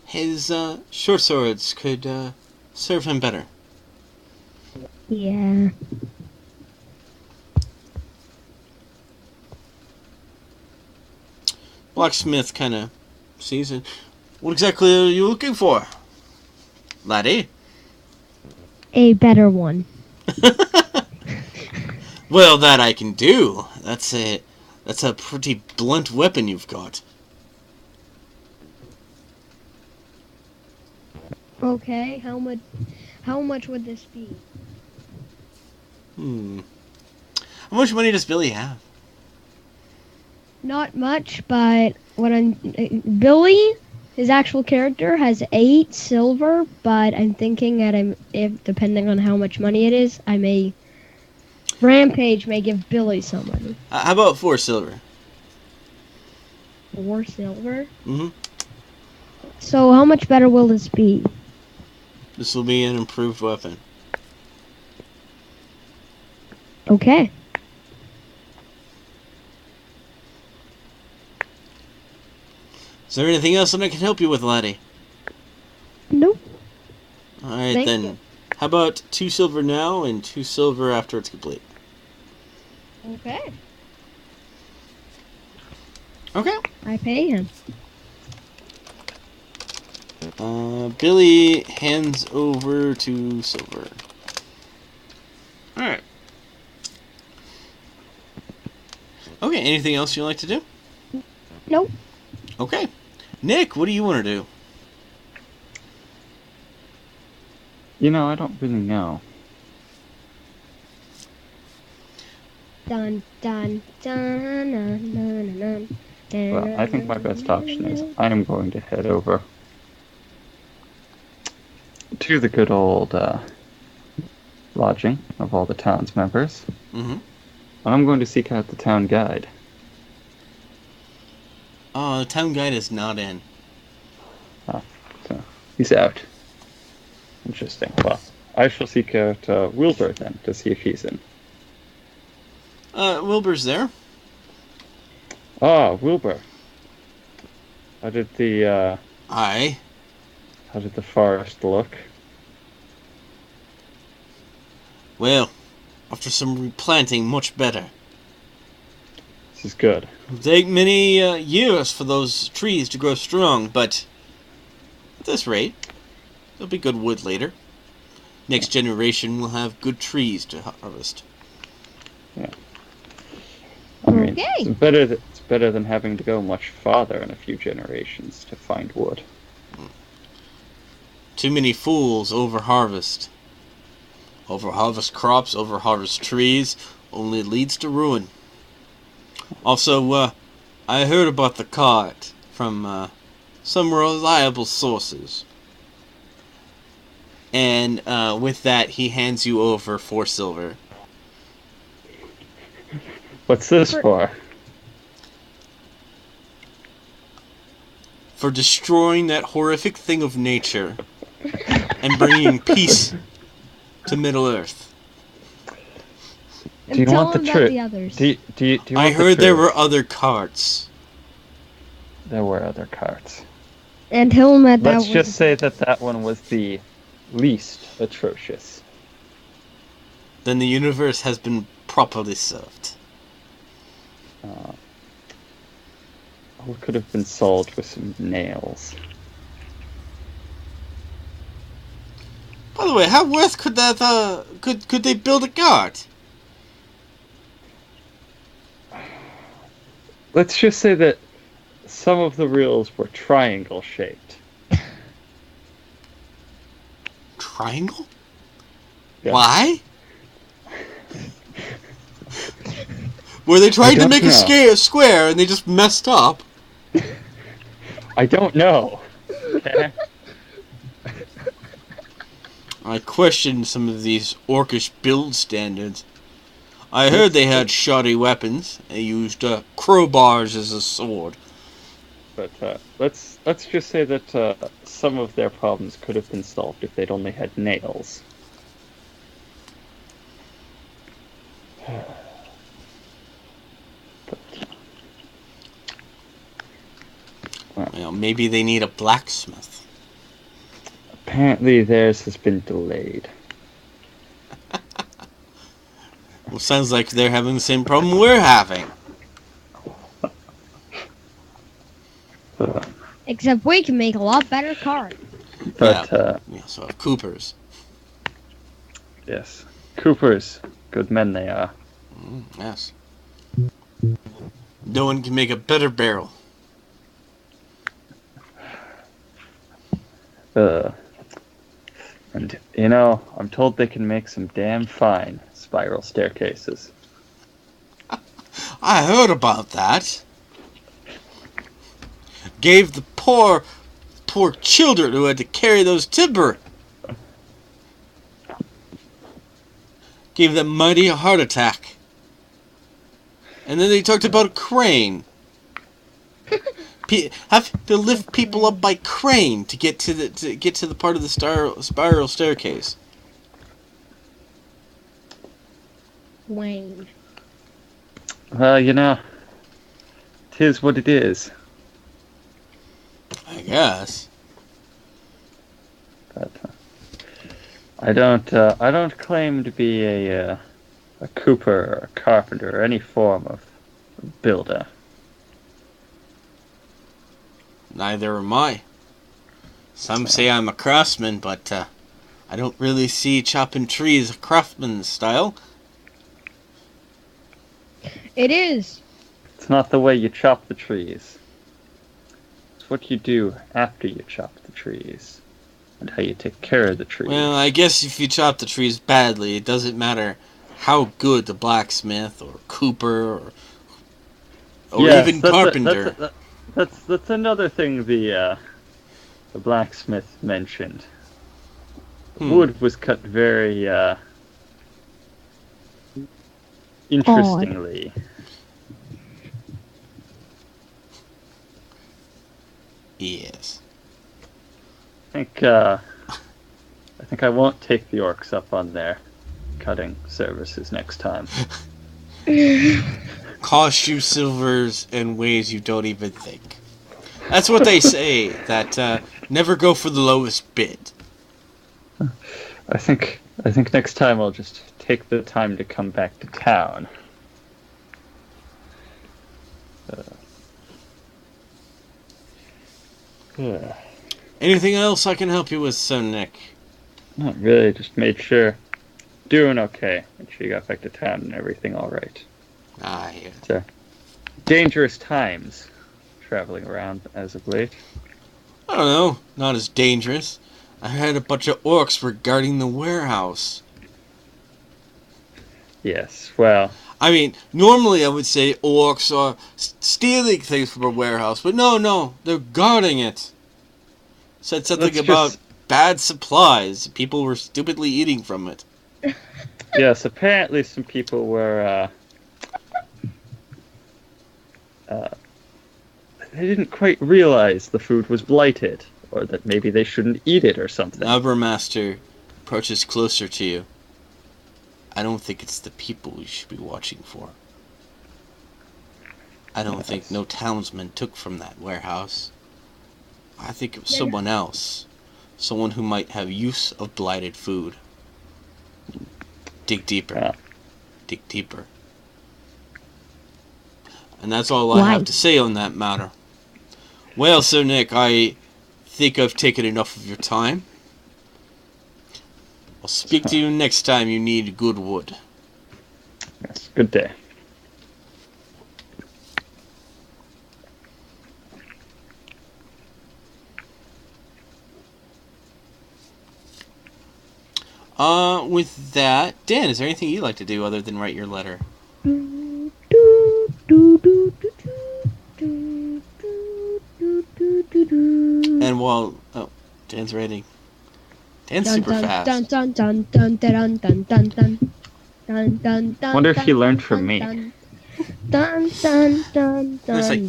his, short swords could, serve him better. Yeah. Blacksmith kinda sees it. What exactly are you looking for, laddie? A better one. Well, that I can do. That's a pretty blunt weapon you've got. Okay, how much would this be? How much money does Billy have? Not much, but Billy, his actual character, has 8 silver, but I'm thinking that if depending on how much money it is, Rampage may give Billy some money. How about 4 silver? 4 silver. Mm-hmm. So how much better will this be? This will be an improved weapon. Okay. Is there anything else that I can help you with, laddie? Nope. Alright Thank then. you. How about 2 silver now and 2 silver after it's complete? Okay. Okay. I pay him. Billy hands over 2 silver. Alright. Okay, anything else you'd like to do? Nope. Okay. Nick, what do you want to do? You know, I don't really know. Dun dun dun dun dun dun. Dun, Well, I think my best option is I am going to head over to the good old lodging of all the town's members. Mm-hmm. And I'm going to seek out the town guide. The town guide is not in. So he's out. Interesting. Well, I shall seek out Wilbur then to see if he's in. Wilbur's there. Ah, Wilbur. How did the Aye. how did the forest look? Well, after some replanting, much better. This is good. It'll take many years for those trees to grow strong, but at this rate, there'll be good wood later. Next generation will have good trees to harvest. I mean, Okay. it's better than having to go much farther in a few generations to find wood. Too many fools over-harvest. Over-harvest crops, over-harvest trees, only leads to ruin. Also, I heard about the cart from some reliable sources. And with that, he hands you over 4 silver. What's this for? For destroying that horrific thing of nature and bringing peace to Middle Earth. Do you Tell want the him about truth? the others. Do you I want heard the there truth? were other carts. There were other carts. And tell him that Let's was just the say truth. that one was the least atrocious. Then the universe has been properly served. What could have been solved with some nails? By the way, how worth could that could they build a cart? Let's just say that some of the reels were triangle shaped. Triangle? Yeah. Why? Were they trying to don't make know. a square and they just messed up? I don't know. Okay. I questioned some of these orcish build standards. I heard they had shoddy weapons. They used crowbars as a sword. But let's just say that some of their problems could have been solved if they'd only had nails. Well, maybe they need a blacksmith. Apparently theirs has been delayed. Well, sounds like they're having the same problem we're having. Except we can make a lot better cards. But Yeah, so Coopers. yes, Coopers, good men they are. Yes. No one can make a better barrel. And you know, I'm told they can make some damn fine spiral staircases. I heard about that. Gave the poor children who had to carry those timber. Gave them mighty a heart attack. And then they talked about a crane. Have to lift people up by crane to get to the part of the spiral staircase. Wayne. Well, you know, 'tis what it is. I guess. But I don't claim to be a cooper or a carpenter or any form of builder. Neither am I. Some say I'm a craftsman, but I don't really see chopping trees a craftsman's style. It is. It's not the way you chop the trees. It's what you do after you chop the trees. And how you take care of the trees. Well, I guess if you chop the trees badly, it doesn't matter how good the blacksmith or cooper or Yes, even carpenter. That's another thing the blacksmith mentioned. Wood was cut very interestingly. Yes. I think I won't take the orcs up on their cutting services next time. Cost you silvers in ways you don't even think. That's what they say, that never go for the lowest bid. I think next time I'll just take the time to come back to town. Anything else I can help you with, Sir Nick? Not really, just made sure. Doing okay. Make sure you got back to town and everything alright. Ah, yeah. It's dangerous times traveling around as of late. I don't know, not as dangerous. I had a bunch of orcs were guarding the warehouse. Yes, well, I mean, normally I would say orcs are stealing things from a warehouse, but no, they're guarding it. Said something Let's about just- bad supplies. People were stupidly eating from it. yes, apparently some people were, they didn't quite realize the food was blighted, or that maybe they shouldn't eat it or something. The Ubermaster approaches closer to you. I don't think it's the people we should be watching for. I don't think no townsman took from that warehouse. I think it was someone else. Someone who might have use of blighted food. Dig deeper. Yeah. Dig deeper. And that's all I have to say on that matter. Well, Sir Nick, I think I've taken enough of your time. I'll speak to you next time you need good wood. Yes, good day. With that, Dan, is there anything you'd like to do other than write your letter? And And Dan's writing. Dan's super fast. Wonder if he learned from me. It's like,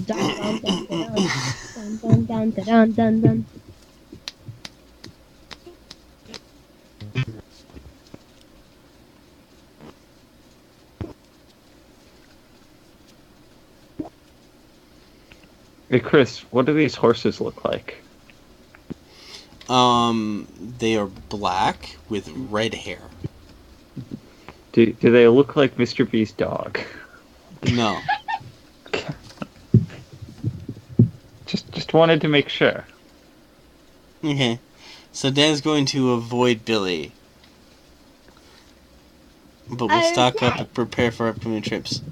Hey Chris, what do these horses look like? they are black with red hair. Do they look like Mr. B's dog? No. Just wanted to make sure. Okay. So Dan's going to avoid Billy. But we'll stock up and prepare for upcoming trips.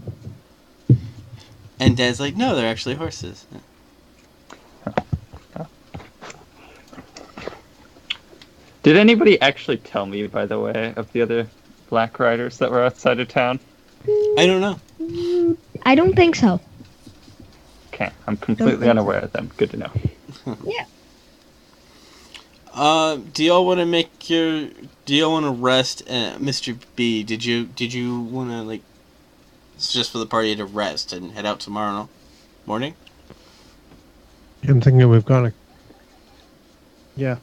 And Dan's like, no, they're actually horses. Did anybody actually tell me, by the way, of the other black riders that were outside of town? I don't know. I don't think so. Okay, I'm completely unaware of them. Good to know. Yeah. Do y'all want to rest, Mr. B? Did you want to, it's just for the party to rest and head out tomorrow morning? I'm thinking we've got to. Yeah.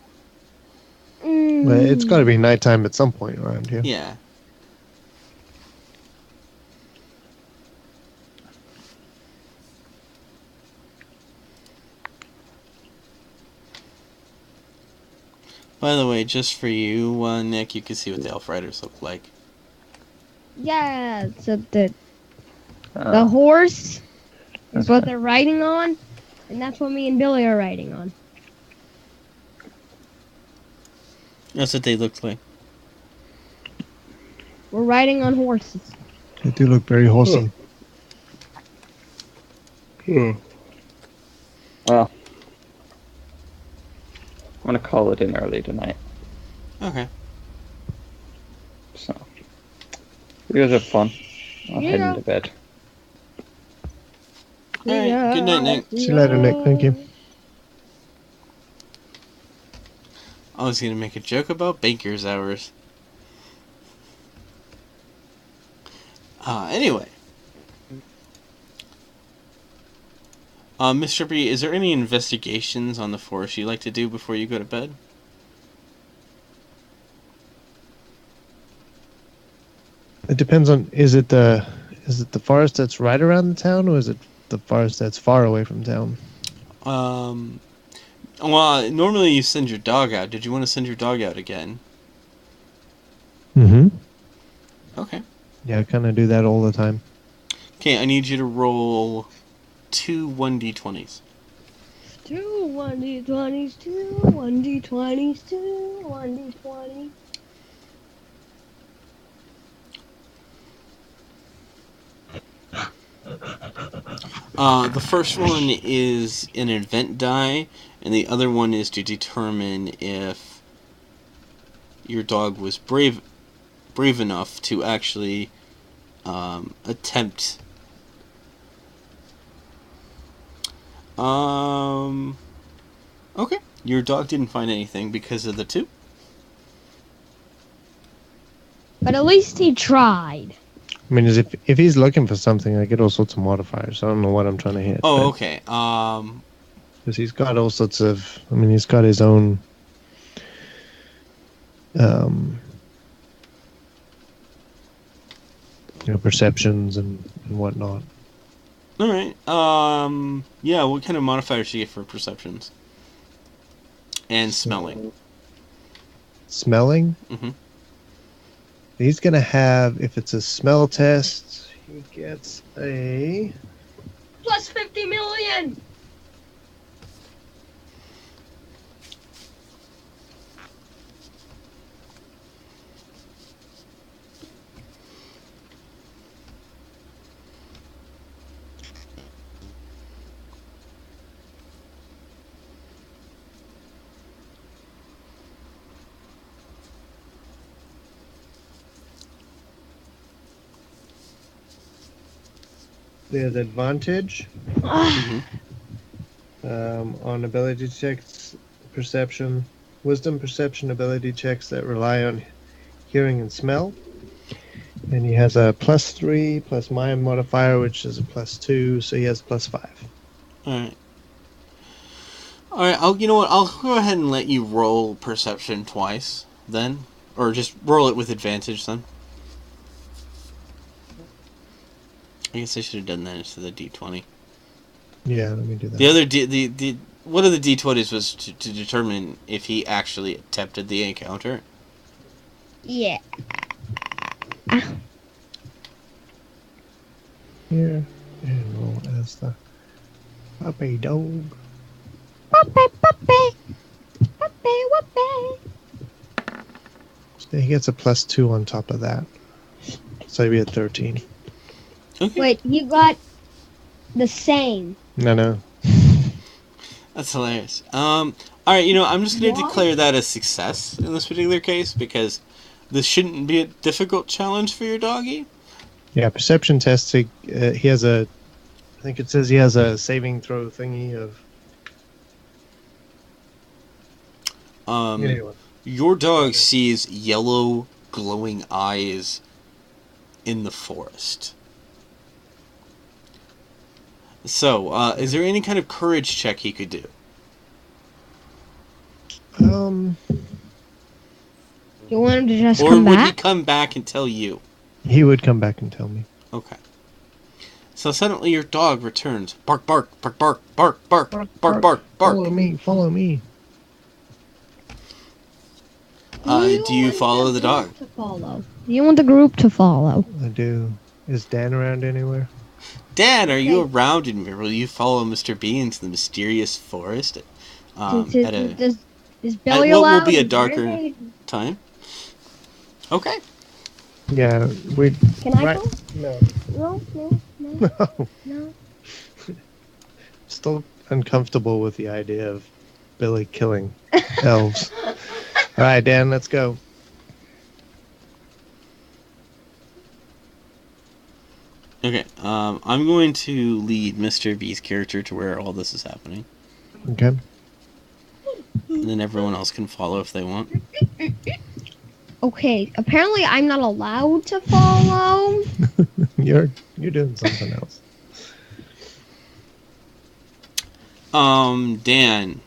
Well, it's got to be nighttime at some point around here. Yeah. By the way, just for you, Nick, you can see what the Elf Riders look like. Yeah, so the horse is what they're riding on, and that's what me and Billy are riding on. That's what they look like. We're riding on horses. They do look very wholesome. Well, I'm gonna call it in early tonight. Okay. So, you guys have fun. I'll head into bed. Alright, good night, Nick. See you later, Nick. Thank you. I was going to make a joke about banker's hours. Anyway. Mr. B, is there any investigations on the forest you'd like to do before you go to bed? It depends on is it the forest that's right around the town, or is it the forest that's far away from town? Well, normally you send your dog out. Did you want to send your dog out again? Mm-hmm. Okay. Yeah, I kind of do that all the time. Okay, I need you to roll 2 1d20s. 2 1d20s, 2 1d20s, 2 1d20s. The first one is an event die, and the other one is to determine if your dog was brave enough to actually attempt. Okay, your dog didn't find anything because of the 2. But at least he tried. I mean, if he's looking for something, I get all sorts of modifiers. I don't know what I'm trying to hit. Oh, but- okay. Because he's got all sorts of. I mean, he's got his own. Perceptions and whatnot. All right. Yeah. What kind of modifiers do you get for perceptions and smelling? Smelling. Mm-hmm. He's gonna have, if it's a smell test, he gets a Plus 50 million. there's advantage Mm-hmm. on ability checks, perception, wisdom, perception, ability checks that rely on hearing and smell. And he has a +3 plus my modifier, which is a +2, so he has +5. All right. All right. You know what? I'll go ahead and let you roll perception twice then, or just roll it with advantage then. I guess I should have done that instead of D20. Yeah, let me do that. The other the one of the D20s was to determine if he actually attempted the encounter. Yeah. Here, and roll as the puppy dog. Puppy, puppy. Puppy, whoopee. So he gets a +2 on top of that. So he'd be at 13. Okay. Wait, you got the same. No. That's hilarious. All right. You know, I'm just going to Why? declare that a success in this particular case because this shouldn't be a difficult challenge for your doggy. Yeah, perception test. He has a. I think it says he has a saving throw thingy of. Anyway. Your dog sees yellow glowing eyes in the forest. So, is there any kind of courage check he could do? You want him to just Or come would he back? come back and tell you? He would come back and tell me. Okay. So suddenly your dog returns. Bark, bark, bark, bark, bark, bark, bark, bark, bark. Follow me, follow me. Do you follow the dog? To follow. You want the group to follow. I do. Is Dan around anywhere? Dad, are you Okay. around and will you follow Mr. B into the mysterious forest at Does at Billy what will allowed? be a Is there darker anything- time? Okay. Yeah, we. Can I Right. go? No. No, no, no, No. no. Still uncomfortable with the idea of Billy killing elves. All right, Dan, let's go. Okay. I'm going to lead Mr. B's character to where all this is happening, Okay. and then everyone else can follow if they want. Okay, apparently I'm not allowed to follow. You're doing something else. Dan,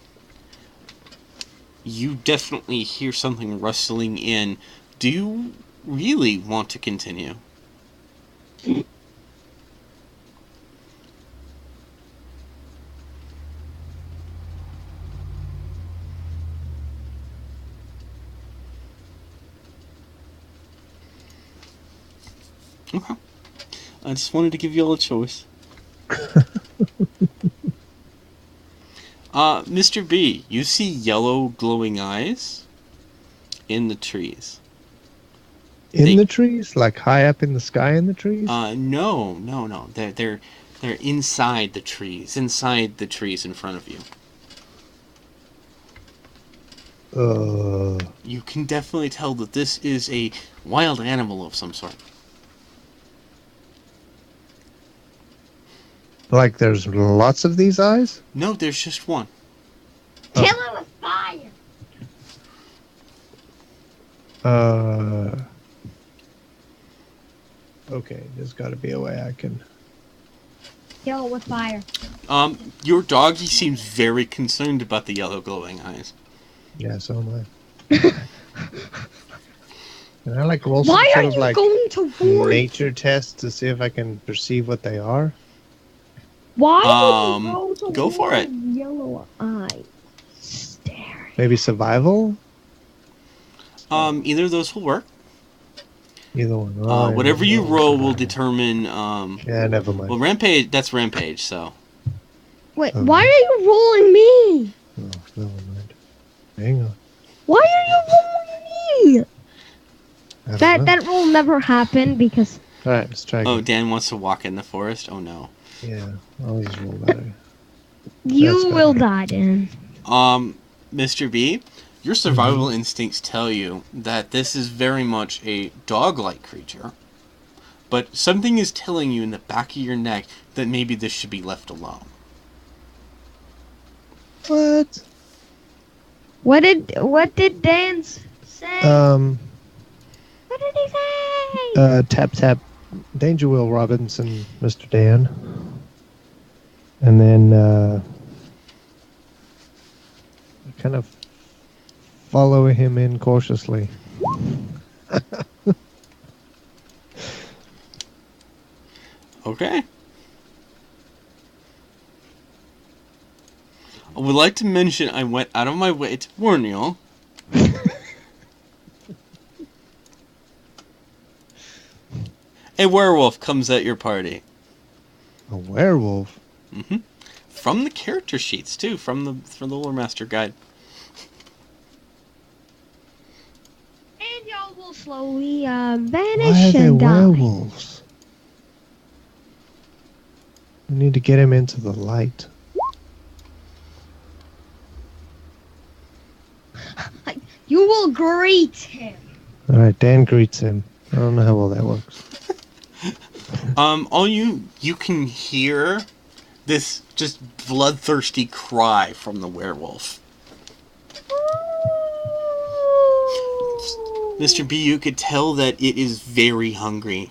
you definitely hear something rustling in. Do you really want to continue? Okay. I just wanted to give you all a choice. Mr. B, you see yellow glowing eyes in the trees. In the trees? Like high up in the sky in the trees? No. They're inside the trees in front of you. You can definitely tell that this is a wild animal of some sort. Like there's lots of these eyes? No, there's just one. Kill him with fire. Okay, there's got to be a way I can. Kill it with fire. Your doggy seems very concerned about the yellow glowing eyes. Yeah, so am I. And I like roll some Why are sort of you like going towards? nature test to see if I can perceive what they are. Why would you go towards Go for it. yellow eyes? Staring. Maybe survival? Either of those will work. Either one. Oh, Whatever you no, roll will survival. determine. Yeah, never mind. Well, Rampage. That's Rampage. So. Wait, Oh. why are you rolling me? Oh, never mind. Hang on. Why are you rolling me? I don't know. That roll never happened because Alright, let's try Oh, again. Dan wants to walk in the forest. Oh no. Yeah, I'll just roll better. you That's will better. die, Dan. Mr. B, your survival instincts tell you that this is very much a dog-like creature, but something is telling you in the back of your neck that maybe this should be left alone. What? What did Dan say? What did he say? Tap tap Danger Will Robinson, Mr. Dan. And then kind of follow him in cautiously. Okay. I would like to mention I went out of my way to warn you. A werewolf comes at your party. A werewolf? From the character sheets too, from the Lore Master Guide. And y'all will slowly Why vanish are they and die. werewolves? We need to get him into the light. You will greet him. Alright, Dan greets him. I don't know how well that works. All you can hear this just bloodthirsty cry from the werewolf. Mr. B, you could tell that it is very hungry.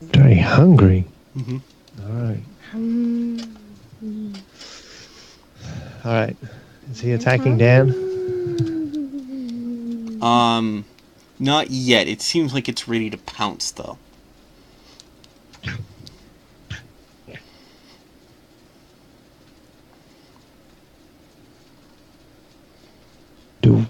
Very hungry. Mm-hmm. Alright. Alright. Is he attacking Dan? Not yet. It seems like it's ready to pounce, though. Do.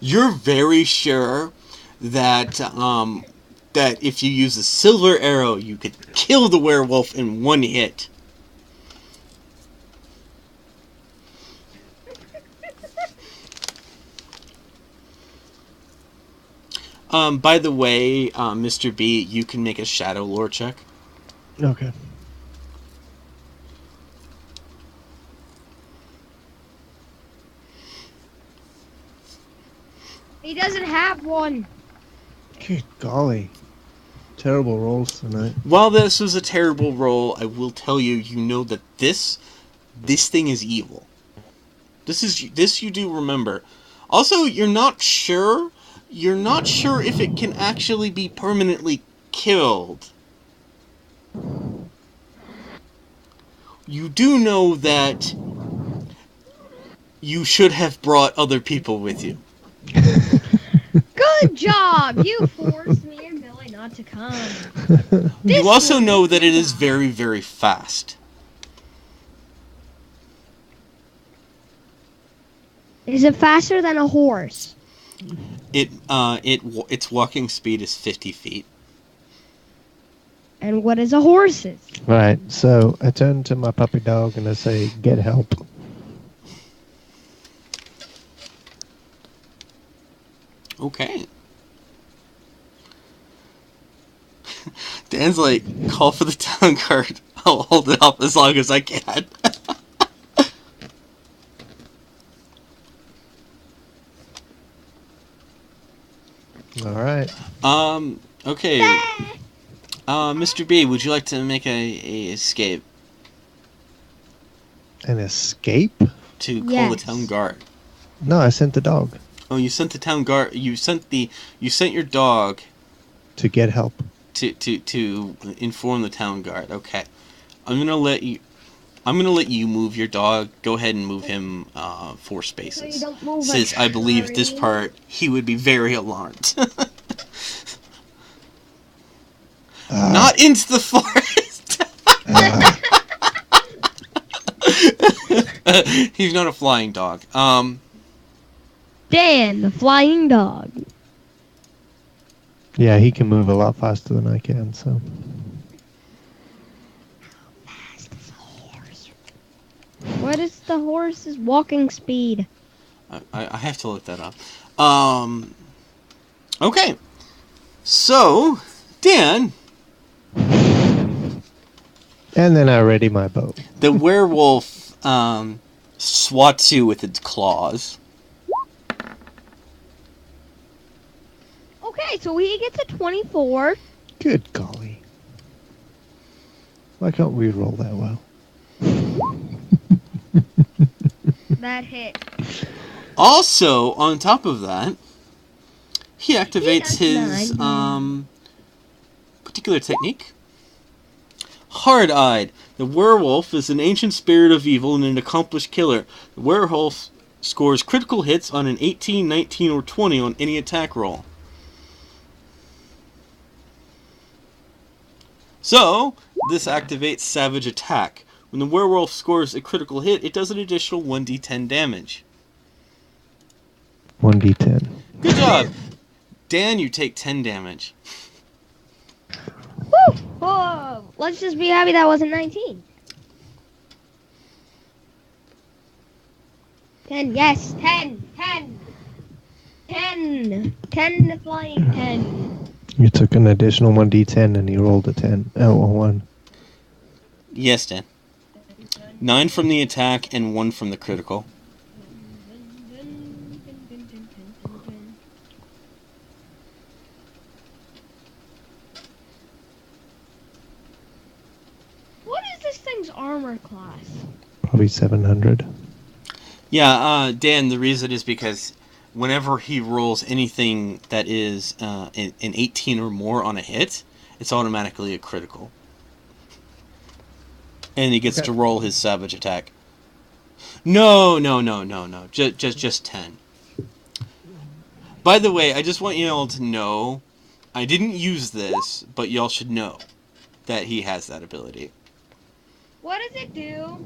You're very sure that that if you use a silver arrow, you could kill the werewolf in one hit. By the way, Mr. B, you can make a shadow lore check. Okay. He doesn't have one. Good golly. Terrible rolls tonight. While this was a terrible roll, I will tell you, you know that this thing is evil. This you do remember. Also, you're not sure if it can actually be permanently killed. You do know that you should have brought other people with you. Good job. You forced me and Billy not to come. You also know that it is very, very fast. Is it faster than a horse? Its walking speed is 50 feet. And what is a horse's? Right, so I turn to my puppy dog and I say, get help. Okay. Dan's like, call for the town guard. I'll hold it up as long as I can. Alright. Okay. Mr. B, would you like to make a escape? An escape? to call the town guard. No, I sent the dog Oh, you sent the town guard. You sent your dog to get help. to inform the town guard. Okay, I'm gonna let you move your dog. Go ahead and move him 4 spaces. So you don't move Since a I believe this tree. part, he would be very alarmed. Not into the forest. He's not a flying dog. Dan, the flying dog. Yeah, he can move a lot faster than I can, so. What is the horse's walking speed? I have to look that up. Okay. So, Dan, And then I ready my bow. the werewolf swats you with its claws. Okay, so he gets a 24. Good golly. Why can't we roll that well? That hit. Also, on top of that, he activates does his nine. particular technique. Hard-eyed. The werewolf is an ancient spirit of evil and an accomplished killer. The werewolf scores critical hits on an 18, 19, or 20 on any attack roll. So, this activates Savage Attack. When the werewolf scores a critical hit, it does an additional 1d10 damage. 1d10. Good job! Dan, you take 10 damage. Woo! Oh, let's just be happy that wasn't 19. 10, yes, 10, 10, 10, 10 the flying 10. You took an additional 1d10 and you rolled a 10. Oh, a 1. Yes, Dan. 9 from the attack and 1 from the critical. What is this thing's armor class? Probably 700. Yeah, Dan, the reason is because whenever he rolls anything that is an 18 or more on a hit, it's automatically a critical. And he gets Okay. to roll his Savage Attack. No. Just 10. By the way, I just want you all to know, I didn't use this, but y'all should know that he has that ability. What does it do?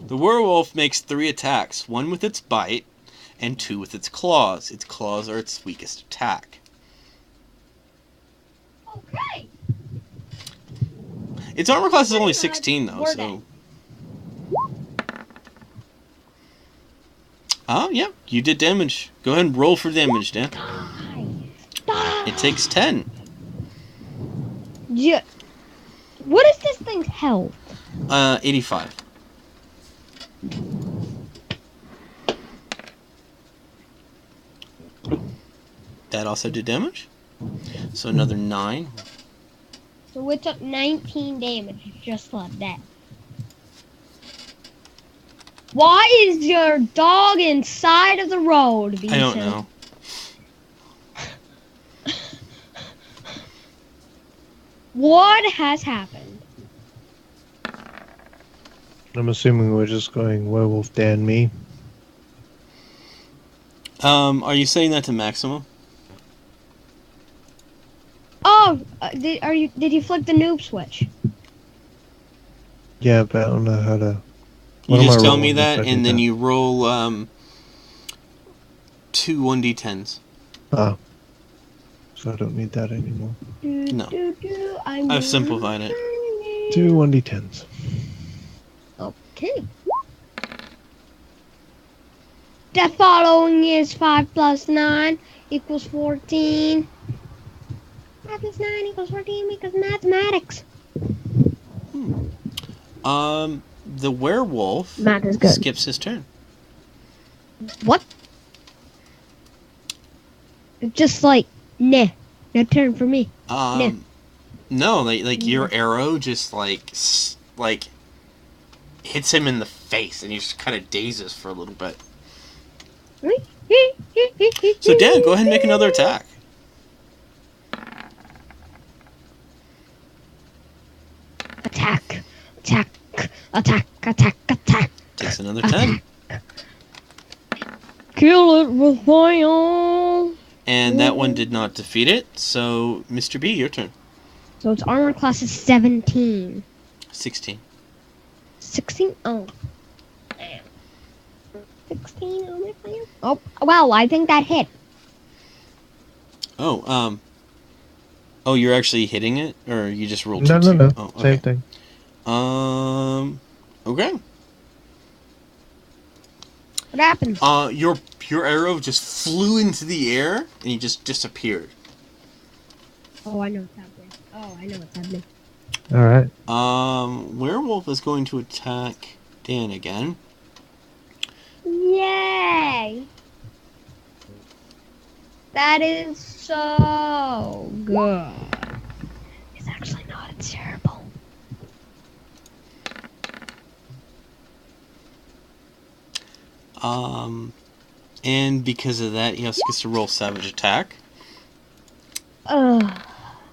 The werewolf makes 3 attacks, 1 with its bite, and 2 with its claws. Its claws are its weakest attack. Okay. Its armor class is only 16, though, Word so... Oh, yeah, you did damage. Go ahead and roll for damage, Dan. Die. It takes 10. Yeah. What is this thing's health? 85. That also did damage. So another 9. So it took 19 damage just like that. Why is your dog inside of the road, Beason? I don't know. What has happened? I'm assuming we're just going werewolf Dan me. Are you saying that to maximum? Oh, did you flick the noob switch? Yeah, but I don't know how to. You What am just I tell me rolling that, if I and do then that? you roll 2 1d10s. Ah. So I don't need that anymore. No. I've simplified it. 2 1d10s. Okay. The following is 5 plus 9 equals 14. 5 plus 9 equals 14 because mathematics. The werewolf Math is good. skips his turn. What? Just like, nah, no turn for me. No, like your arrow just like hits him in the face, and he just kind of dazes for a little bit. So Dan, go ahead and make another attack. Attack, attack, attack, attack, attack. Takes another 10. Kill it with fire. And that one did not defeat it. So, Mr. B, your turn. So its armor class is 17. 16. 16? Oh. 16 armor class? Oh, wow, I think that hit. Oh, oh, you're actually hitting it? Or you just rolled No, two? no, no. Oh, okay. Same thing. Okay. What happened? Your arrow just flew into the air, and he just disappeared. Oh, I know what's happening. All right. Werewolf is going to attack Dan again. Yay! That is so good. It's actually not. It's terrible. And because of that, he also gets to roll Savage Attack, Ugh.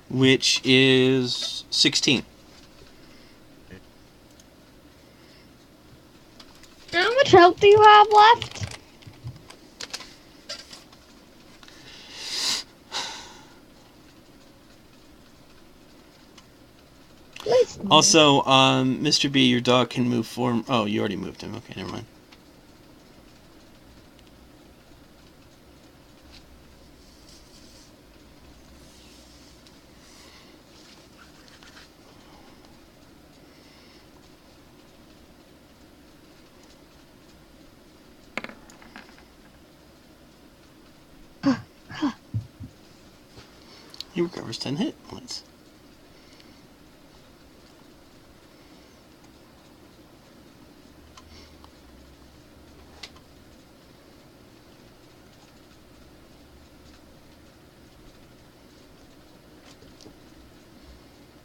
which is 16. How much health do you have left? Also, Mr. B, your dog can move forward. Oh, you already moved him. Okay, never mind. He recovers 10 hit points.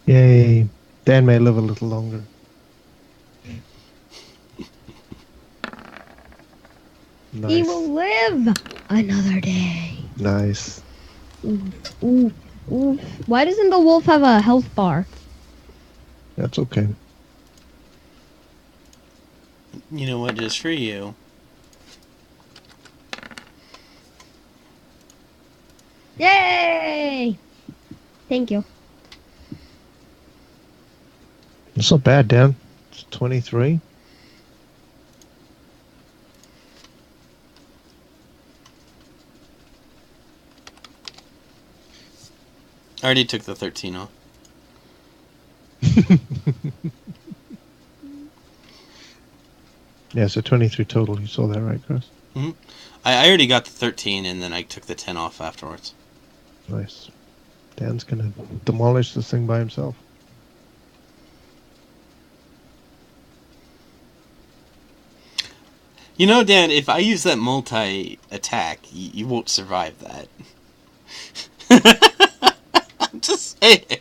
Yay. Dan may live a little longer. He Nice. will live another day. Nice. Ooh. Why doesn't the wolf have a health bar? That's okay. You know what? Just for you. Yay! Thank you. It's not bad, Dan. It's 23. I already took the 13 off. Yeah, so 23 total. You saw that, right, Chris? I already got the 13, and then I took the 10 off afterwards. Nice. Dan's gonna demolish this thing by himself. You know, Dan, if I use that multi-attack, you won't survive that. I'm just saying.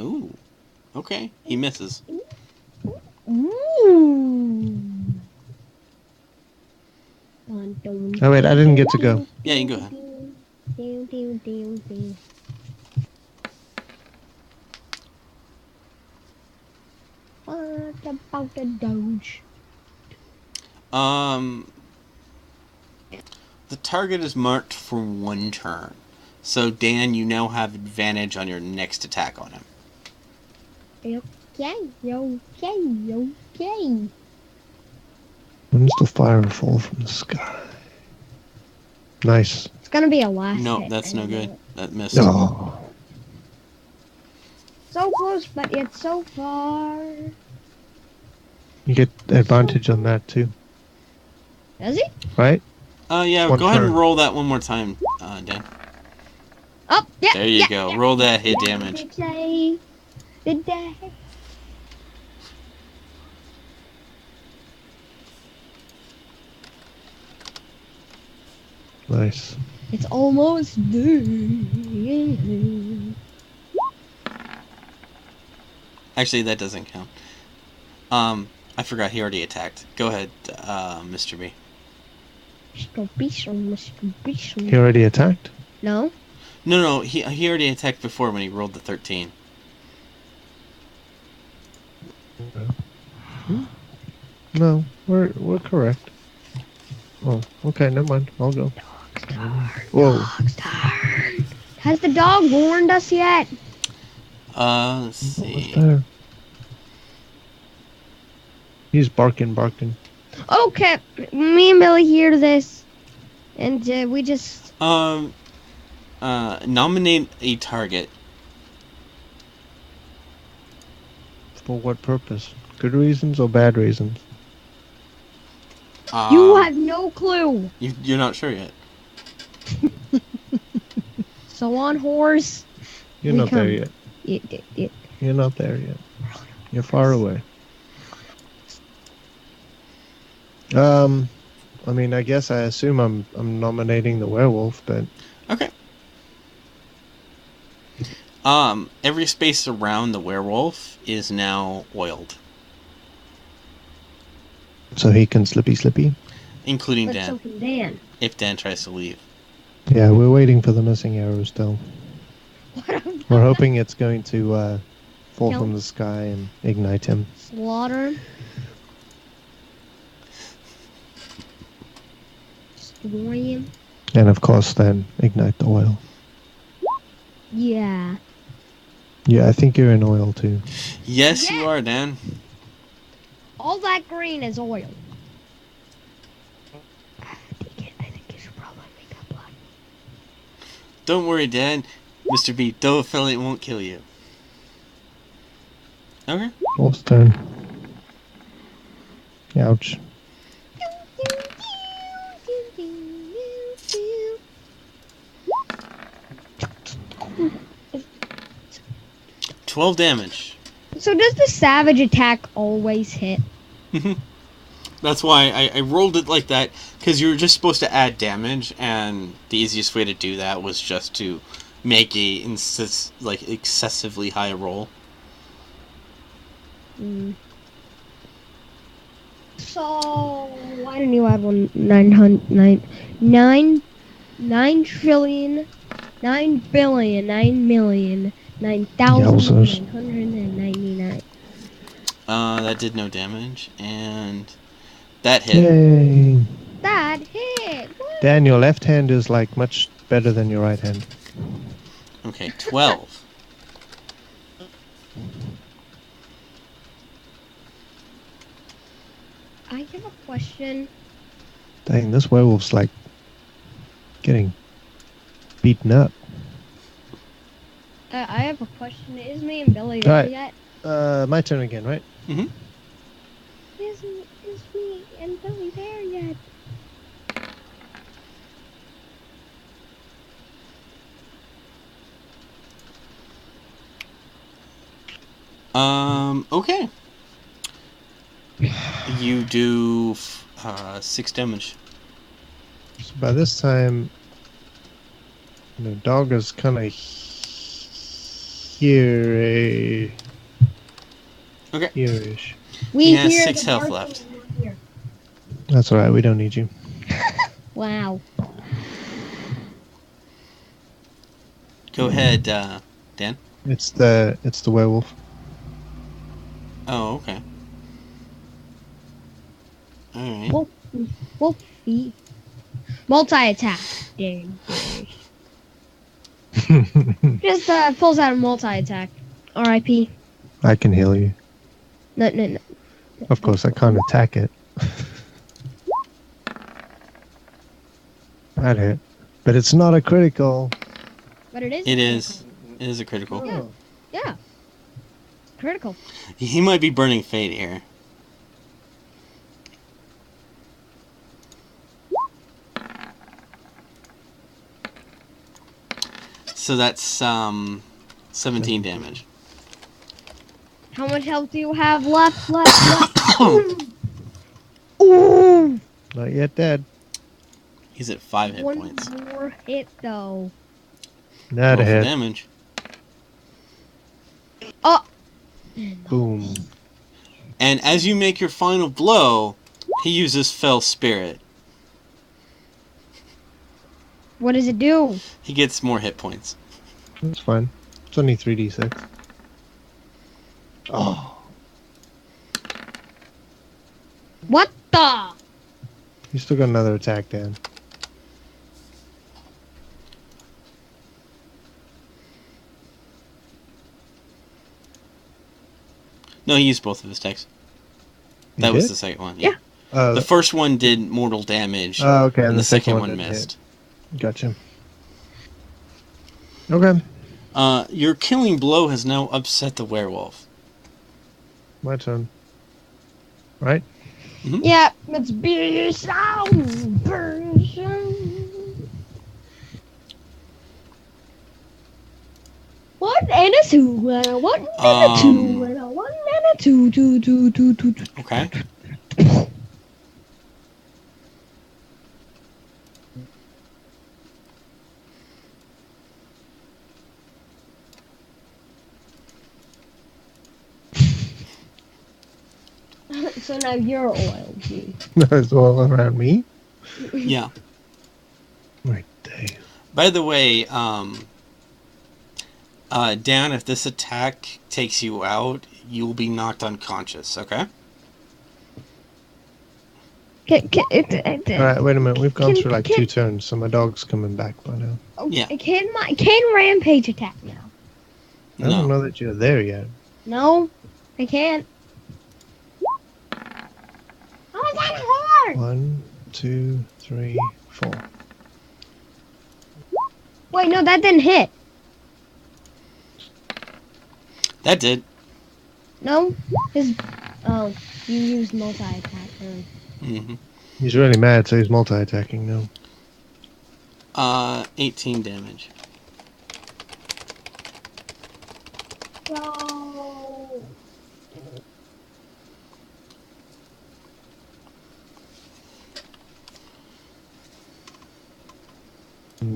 Ooh. Okay, he misses. Ooh. Oh, wait, I didn't get to go. Yeah, you can go ahead. What about the Doge? The target is marked for 1 turn. So, Dan, you now have advantage on your next attack on him. Okay. When does the fire fall from the sky? Nice. It's gonna be a last No, hit, that's I no know good. it. That missed. Oh. So close, but yet so far. You get advantage on that, too. Does he? Right? Yeah, One go ahead and turn. roll that one more time, Dan. Oh, yeah. There you go. Roll that hit damage. Did that? Nice. It's almost done. Actually, that doesn't count. I forgot he already attacked. Go ahead, Mr. B. Mr. Beason, Mr. Beason. He already attacked? No? No, he already attacked before when he rolled the 13. No, we're correct. Oh, okay, never mind. I'll go. Whoa. Dog's turn. Has the dog warned us yet? Let's What's see. there? He's barking. Okay, me and Billy hear this, and we just Nominate a target. For what purpose? Good reasons or bad reasons? you have no clue. You're not sure yet. So on horse. You're We not there come. yet. Yeah. You're not there yet. You're far away. I mean, I guess I assume I'm nominating the werewolf, but Okay. Every space around the werewolf is now oiled, so he can slippy. including But Dan, so can Dan. if Dan tries to leave. Yeah, we're waiting for the missing arrow still. What about We're hoping it's going to fall Kill from him? the sky and ignite him. slaughter? Destroy him? And of course then ignite the oil. Yeah. Yeah, I think you're in oil too. Yes, you Yes! are, Dan. All that green is oil. I think you should probably make that black. Don't worry, Dan. Mr. B, Doe affiliate won't kill you. Okay. Wolf's turn. Ouch. 12 damage. So does the savage attack always hit? That's why I rolled it like that, because you were just supposed to add damage, and the easiest way to do that was just to make a excessively high roll. So why didn't you add one 9,999,999,999? That did no damage, and that hit. Yay! That hit. What? Dan, your left hand is like much better than your right hand. Okay, 12. I have a question. Dang, this werewolf's like getting beaten up. I have a question. Is me and Billy Alright. there yet? My turn again, right? Mm-hmm. Is me and Billy there yet? Okay. You do 6 damage. So by this time, the dog is kind of here. Okay. Here-ish. He has hear 6 the health barking left. and we're here. That's alright, we don't need you. Wow. Go ahead, Dan. It's the werewolf. Oh, okay. Alright. Wolfie. Multi-attack. Dang. Just pulls out a multi-attack. R.I.P. I can heal you. No. Of course, I can't attack it. That hit. But it's not a critical. But it is. It is. It is a critical. Yeah. Yeah. Critical. He might be burning fate here. So that's 17 damage. How much health do you have left? Ooh. Not yet dead. He's at 5 hit One points. more hit though. Not Roll a for hit. damage. Oh. Boom. And as you make your final blow, he uses Fell Spirit. What does it do? He gets more hit points. That's fine. It's only 3d6. Oh. What the? You still got another attack, Dan. No, he used both of his attacks. You That was did? the second one. Yeah. The first one did mortal damage, okay, and the second one didn't hit. missed. Gotcha. Okay. Your killing blow has now upset the werewolf. My turn. Right? Yeah, it's Beason. One and a two, and a one and a two, and a one and a two, two. Okay. So now you're oil, dude. It's all around me? Yeah. Right there. By the way, Dan, if this attack takes you out, you will be knocked unconscious, okay? Alright, wait a minute. We've gone Can- through like can- 2 turns, so my dog's coming back by now. Yeah. Can Rampage attack now? I don't No. know that you're there yet. No, I can't. Oh, that hard! 1, 2, 3, 4. Wait, no, that didn't hit. That did. No, his. Oh, you used multi-attack. Mm-hmm. He's really mad, so he's multi-attacking now. 18 damage. No.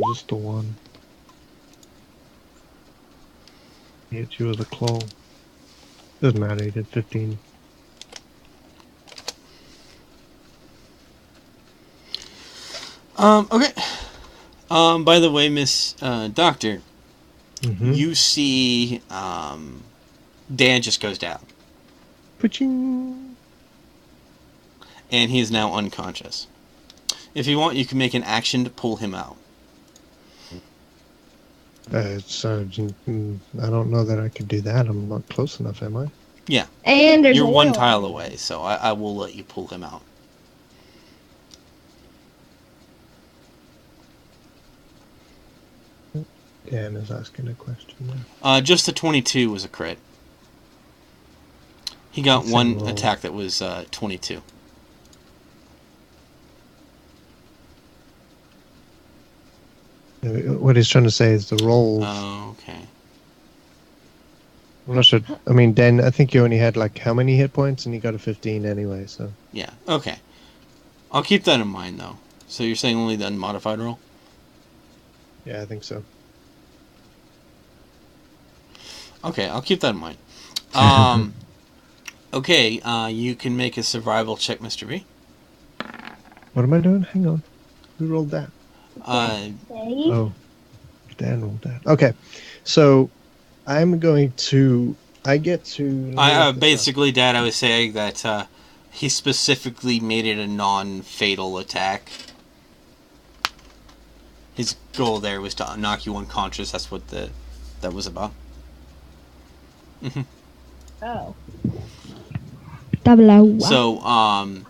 Just the one. He hit you with a claw. Doesn't matter, he did 15. Okay. By the way, Miss Doctor, Mm-hmm. you see Dan just goes down, Paching. and he is now unconscious. If you want, you can make an action to pull him out. I don't know that I could do that. I'm not close enough, am I? And there's You're one oil. tile away, so I will let you pull him out. Dan is asking a question now. Just the 22 was a crit. He got Let's one roll. attack that was 22. What he's trying to say is the rolls. Oh, okay. I'm not sure. I mean, Dan, I think you only had like how many hit points, and you got a 15 anyway. So Yeah, okay. I'll keep that in mind, though. So you're saying only the unmodified roll? yeah, I think so. Okay, I'll keep that in mind. Okay, you can make a survival check, Mr. B. What am I doing? Hang on. Who rolled that? Okay. Oh, Dan rolled that. Okay, so I'm going to. I get to. Basically, Dad, I was saying that he specifically made it a non-fatal attack. His goal there was to knock you unconscious. That's what that was about. Oh. Double O. So,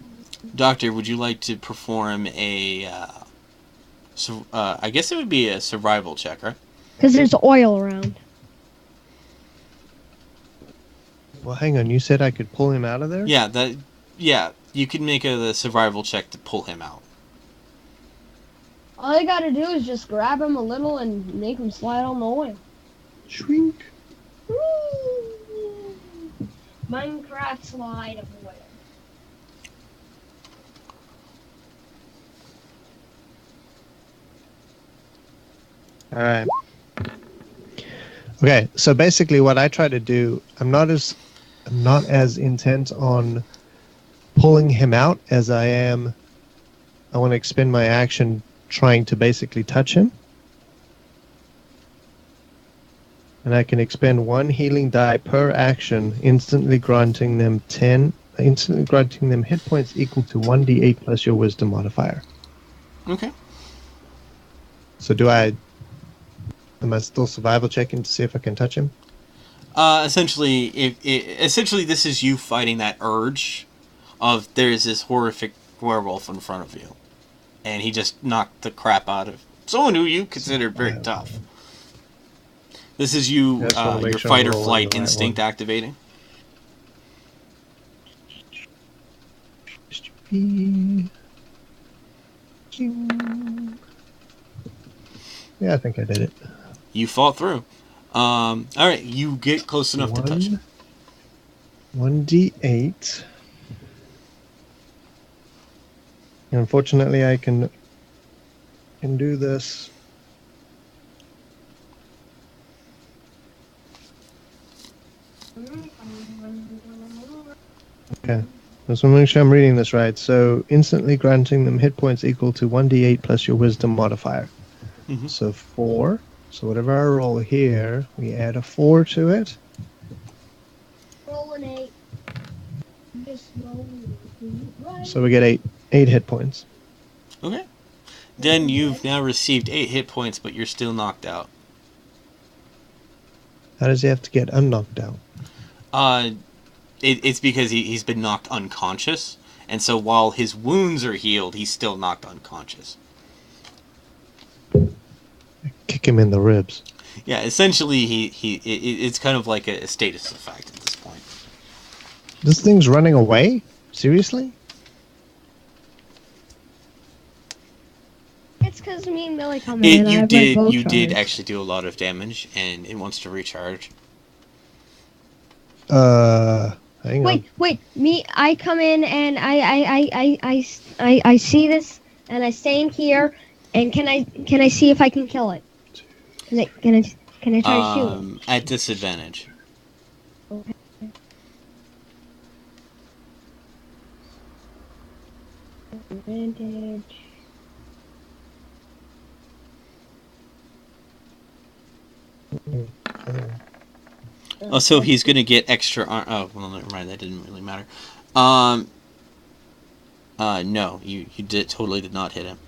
Doctor, would you like to perform a? I guess it would be a survival check, right? Because there's oil around. Well, hang on. You said I could pull him out of there. Yeah, that. Yeah, you can make the survival check to pull him out. All I gotta do is just grab him a little and make him slide on the oil. Shrink. Minecraft slide of oil. All right. Okay, so basically, what I try to do, I'm not as intent on pulling him out as I am. I want to expend my action trying to basically touch him, and I can expend 1 healing die per action, instantly granting them hit points equal to 1d8 plus your wisdom modifier. Okay. So am I still survival checking to see if I can touch him? Essentially, essentially this is you fighting that urge of there's this horrific werewolf in front of you, and he just knocked the crap out of someone who you considered very tough. This is you, I just wanna make your sure I'm fight or rolling flight the right instinct one. activating. Yeah, I think I did it. You fought through. All right, you get close enough to touch him. 1d8. Unfortunately, I can do this. Okay. Just want to make sure I'm reading this right. So, instantly granting them hit points equal to 1d8 plus your wisdom modifier. Mhm. So 4. So whatever I roll here, we add a 4 to it. Roll an 8. Just roll right. So we get 8 hit points. Okay. Then you've now received 8 hit points, but you're still knocked out. How does he have to get unknocked out? It's because he's been knocked unconscious, and so while his wounds are healed, he's still knocked unconscious. Kick him in the ribs. Yeah, essentially, it's kind of like a status effect at this point. This thing's running away? Seriously? It's because me and Millie come in. You I have did my bow you did charged. actually do a lot of damage, and it wants to recharge. Hang on. Wait. I come in and I see this and I stand here and can I see if I can kill it? Can I try to shoot it? At disadvantage. Okay. Advantage. Oh, so he's gonna get extra. Oh, well, never mind. That didn't really matter. No, you totally did not hit him.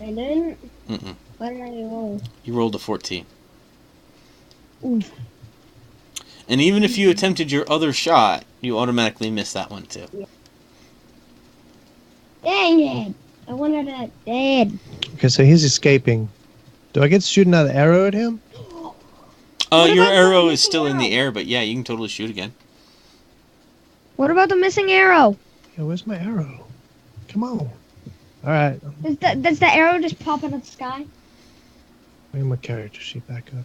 I didn't. Mm-mm. What did I roll? You rolled a 14. Oof. And even if you attempted your other shot, you automatically missed that one too. Dang it! I wanted that dead. Okay, so he's escaping. Do I get to shoot another arrow at him? What Your about the arrow is missing still in the arrow? air, but yeah, you can totally shoot again. What about the missing arrow? Yeah, where's my arrow? Come on. Alright. Does the arrow just pop out of the sky? Where's my character sheet back up?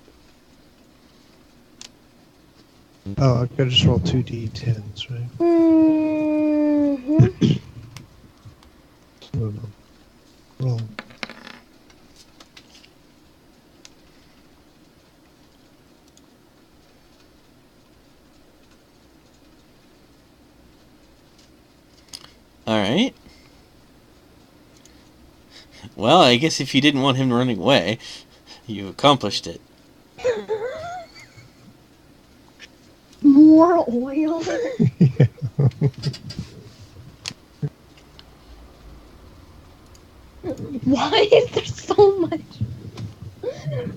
Oh, I gotta just roll 2d10s, right? Mm-hmm. Two of them. Roll. Alright. Well, I guess if you didn't want him running away, you accomplished it. More oil. Why is there so much?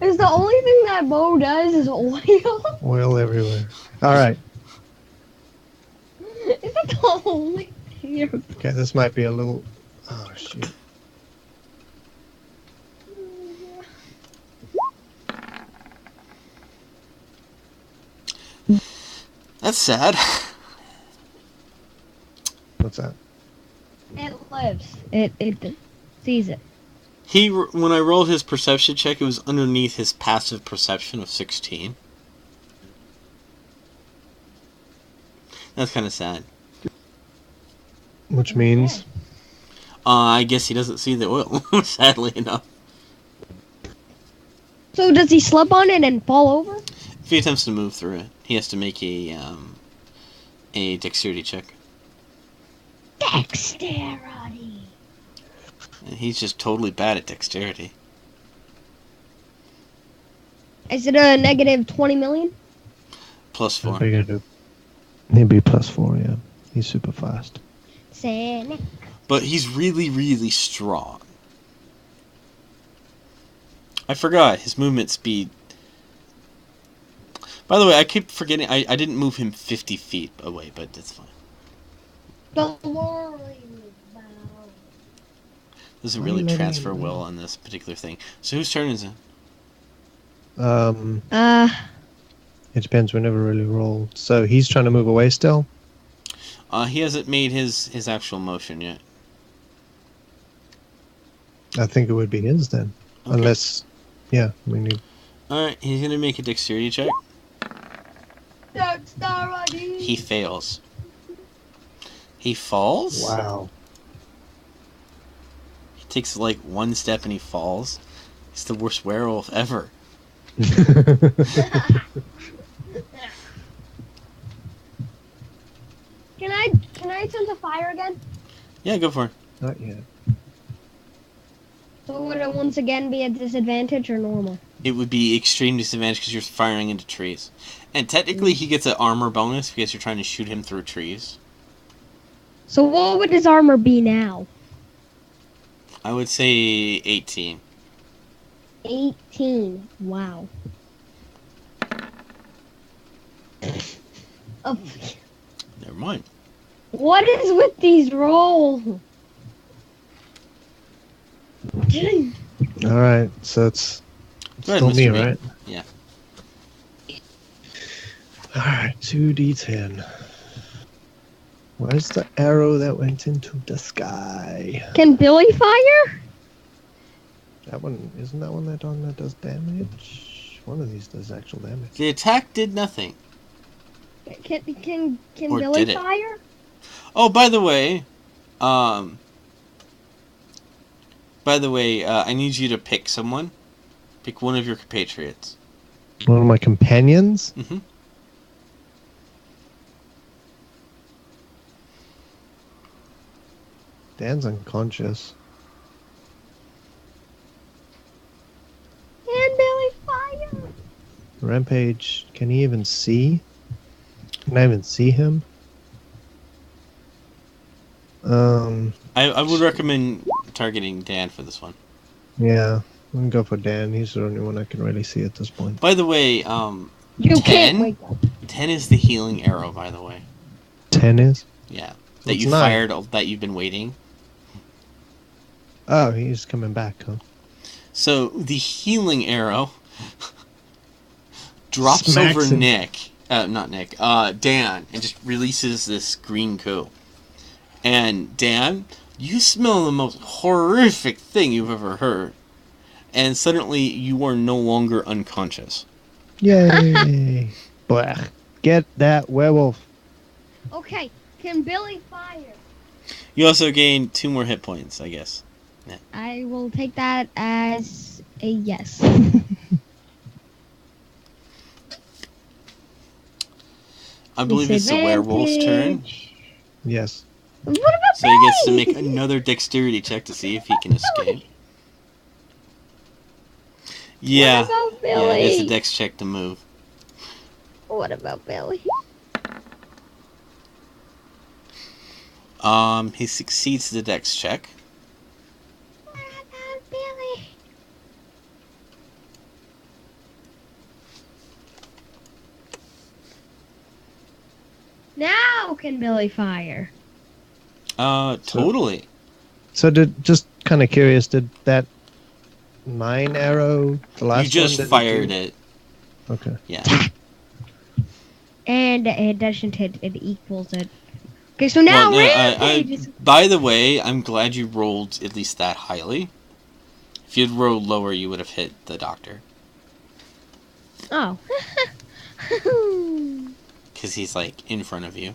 Is the only thing that bow does is oil? Oil everywhere. Alright. Is that the only thing you're... Okay, this might be a little... Oh, shoot. That's sad. What's that? It lives. It sees it. When I rolled his perception check, it was underneath his passive perception of 16. That's kind of sad. Which means... I guess he doesn't see the oil, sadly enough. So does he slip on it and fall over? If he attempts to move through it, he has to make a dexterity check. Dexterity. And he's just totally bad at dexterity. Is it a negative 20 million? Plus I 4. figured he'd be +4, yeah. He's super fast. Sanic. But he's really, really strong. I forgot his movement speed. By the way, I keep forgetting. I didn't move him 50 feet away, but that's fine. Don't worry about Doesn't Why are you really letting transfer him well on this particular thing. So whose turn is it? It depends. We never really rolled. So he's trying to move away still? He hasn't made his actual motion yet. I think it would be his then. Okay. Unless, yeah, we need... Alright, he's gonna make a dexterity check. Dexterity. He fails. He falls? Wow. He takes like one step and he falls. He's the worst werewolf ever. Can I attempt to fire again? Yeah, go for it. Not yet. So would it once again be a disadvantage or normal? It would be extreme disadvantage because you're firing into trees. And technically he gets an armor bonus because you're trying to shoot him through trees. So what would his armor be now? I would say 18. 18. Wow. Oh, Never mind. what is with these rolls? Alright, so it's Go ahead, still Mr. me, B. right? Yeah. Alright, 2d10. Where's the arrow that went into the sky? Can Billy fire? That one, isn't that one that does damage? One of these does actual damage. The attack did nothing. Can Or Billy did it? fire? Oh, by the way, I need you to pick someone. Pick one of your compatriots. One of my companions? Mm-hmm. Dan's unconscious. Can Billy fire? Rampage, can he even see? Can I even see him? I would recommend targeting Dan for this one. Yeah. I'm gonna go for Dan. He's the only one I can really see at this point. By the way, You 10? can't wake up. 10 is the healing arrow, by the way. 10 is? Yeah. So That it's you 9. fired, that you've been waiting. Oh, he's coming back, huh? So, the healing arrow drops Smacks over him. Dan, and just releases this green goo. And Dan, you smell the most horrific thing you've ever heard. And suddenly, you are no longer unconscious. Yay! Blah. Get that werewolf. Okay, can Billy fire? You also gain 2 more hit points, I guess. I will take that as a yes. I believe it's the werewolf's turn. Yes. What about So he gets to Billy? make another dexterity check to see if he can escape. Yeah. What about Yeah, Billy? it's a dex check to move. What about Billy? He succeeds the dex check. What about Billy? Now can Billy fire? Totally. So just kind of curious, did that 9 arrow, the last You just one, fired it. Okay. Yeah. And it doesn't hit, it equals it. Okay, so now Well, no, Rampage is... by the way, I'm glad you rolled at least that highly. If you'd rolled lower, you would have hit the doctor. Oh. Because he's, like, in front of you.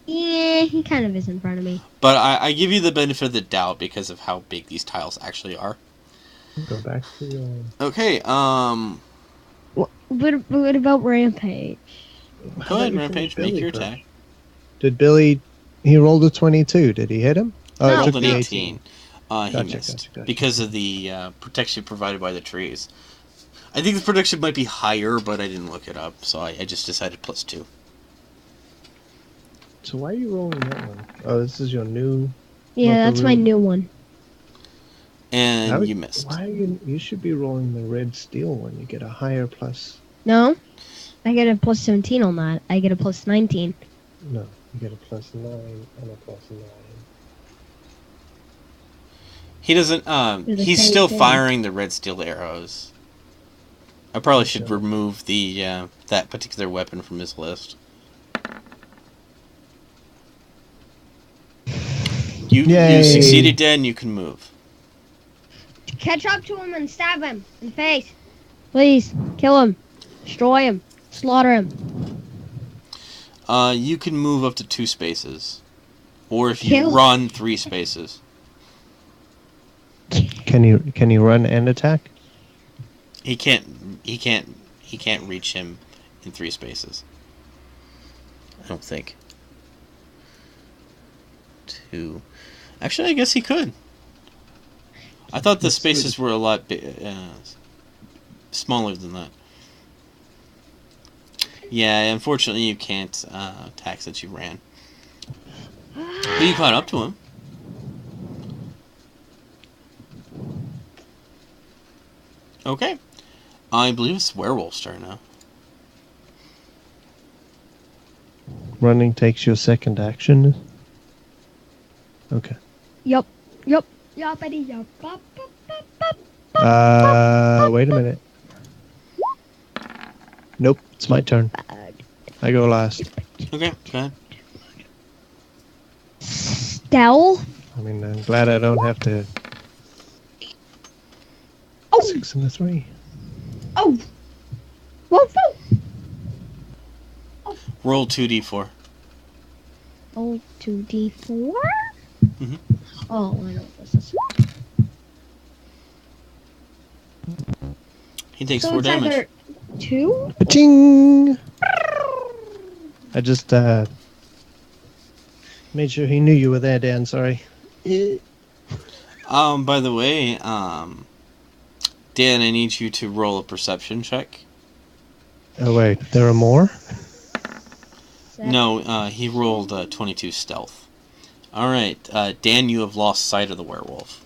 Yeah, he kind of is in front of me. But I give you the benefit of the doubt because of how big these tiles actually are. Go back to Okay, What about Rampage? How Go about ahead, you Rampage. finish Make Billy your first? attack. Did Billy? He rolled a 22. Did he hit him? Oh, No. it Rolled took an the 18. 18. He Gotcha, missed gotcha. because of the protection provided by the trees. I think the protection might be higher, but I didn't look it up, so I just decided +2. So why are you rolling that one? Oh, this is your new. Yeah, Not the that's my real- new one. And you missed. Why are you? You should be rolling the red steel one. You get a higher plus. No, I get a +17 on that. I get a +19. No, you get a +9 and a +9. He doesn't. They're the He's same still thing. firing the red steel arrows. I probably should Okay. remove the that particular weapon from his list. You Yay. succeeded, Dan. You can move. Catch up to him and stab him in the face. Please, kill him. Destroy him. Slaughter him. You can move up to 2 spaces, or if you Kill. run 3 spaces. Can you run and attack? He can't reach him in 3 spaces. I don't think. 2. Actually, I guess he could. I thought the Let's do spaces were a lot smaller than that. Yeah, unfortunately you can't attack since you ran. But you caught up to him. Okay. I believe it's werewolf's turn now. Running takes your second action. Okay. Yup. Yuppity yup. Bop, bop, bop, bop. Wait a minute. Nope, it's my turn. I go last. Okay, go ahead. Stealth. I mean, I'm glad I don't have to. Oh. 6 and a 3. Oh. Whoa, whoa. Roll 2d4. Oh, 2d4? Mhm. Oh, I know what this is. He takes So 4 it's damage. either 2? Ching! I just made sure he knew you were there, Dan. Sorry. By the way, Dan, I need you to roll a perception check. Oh wait, there are more. No, he rolled 22 stealth. Alright, Dan, you have lost sight of the werewolf.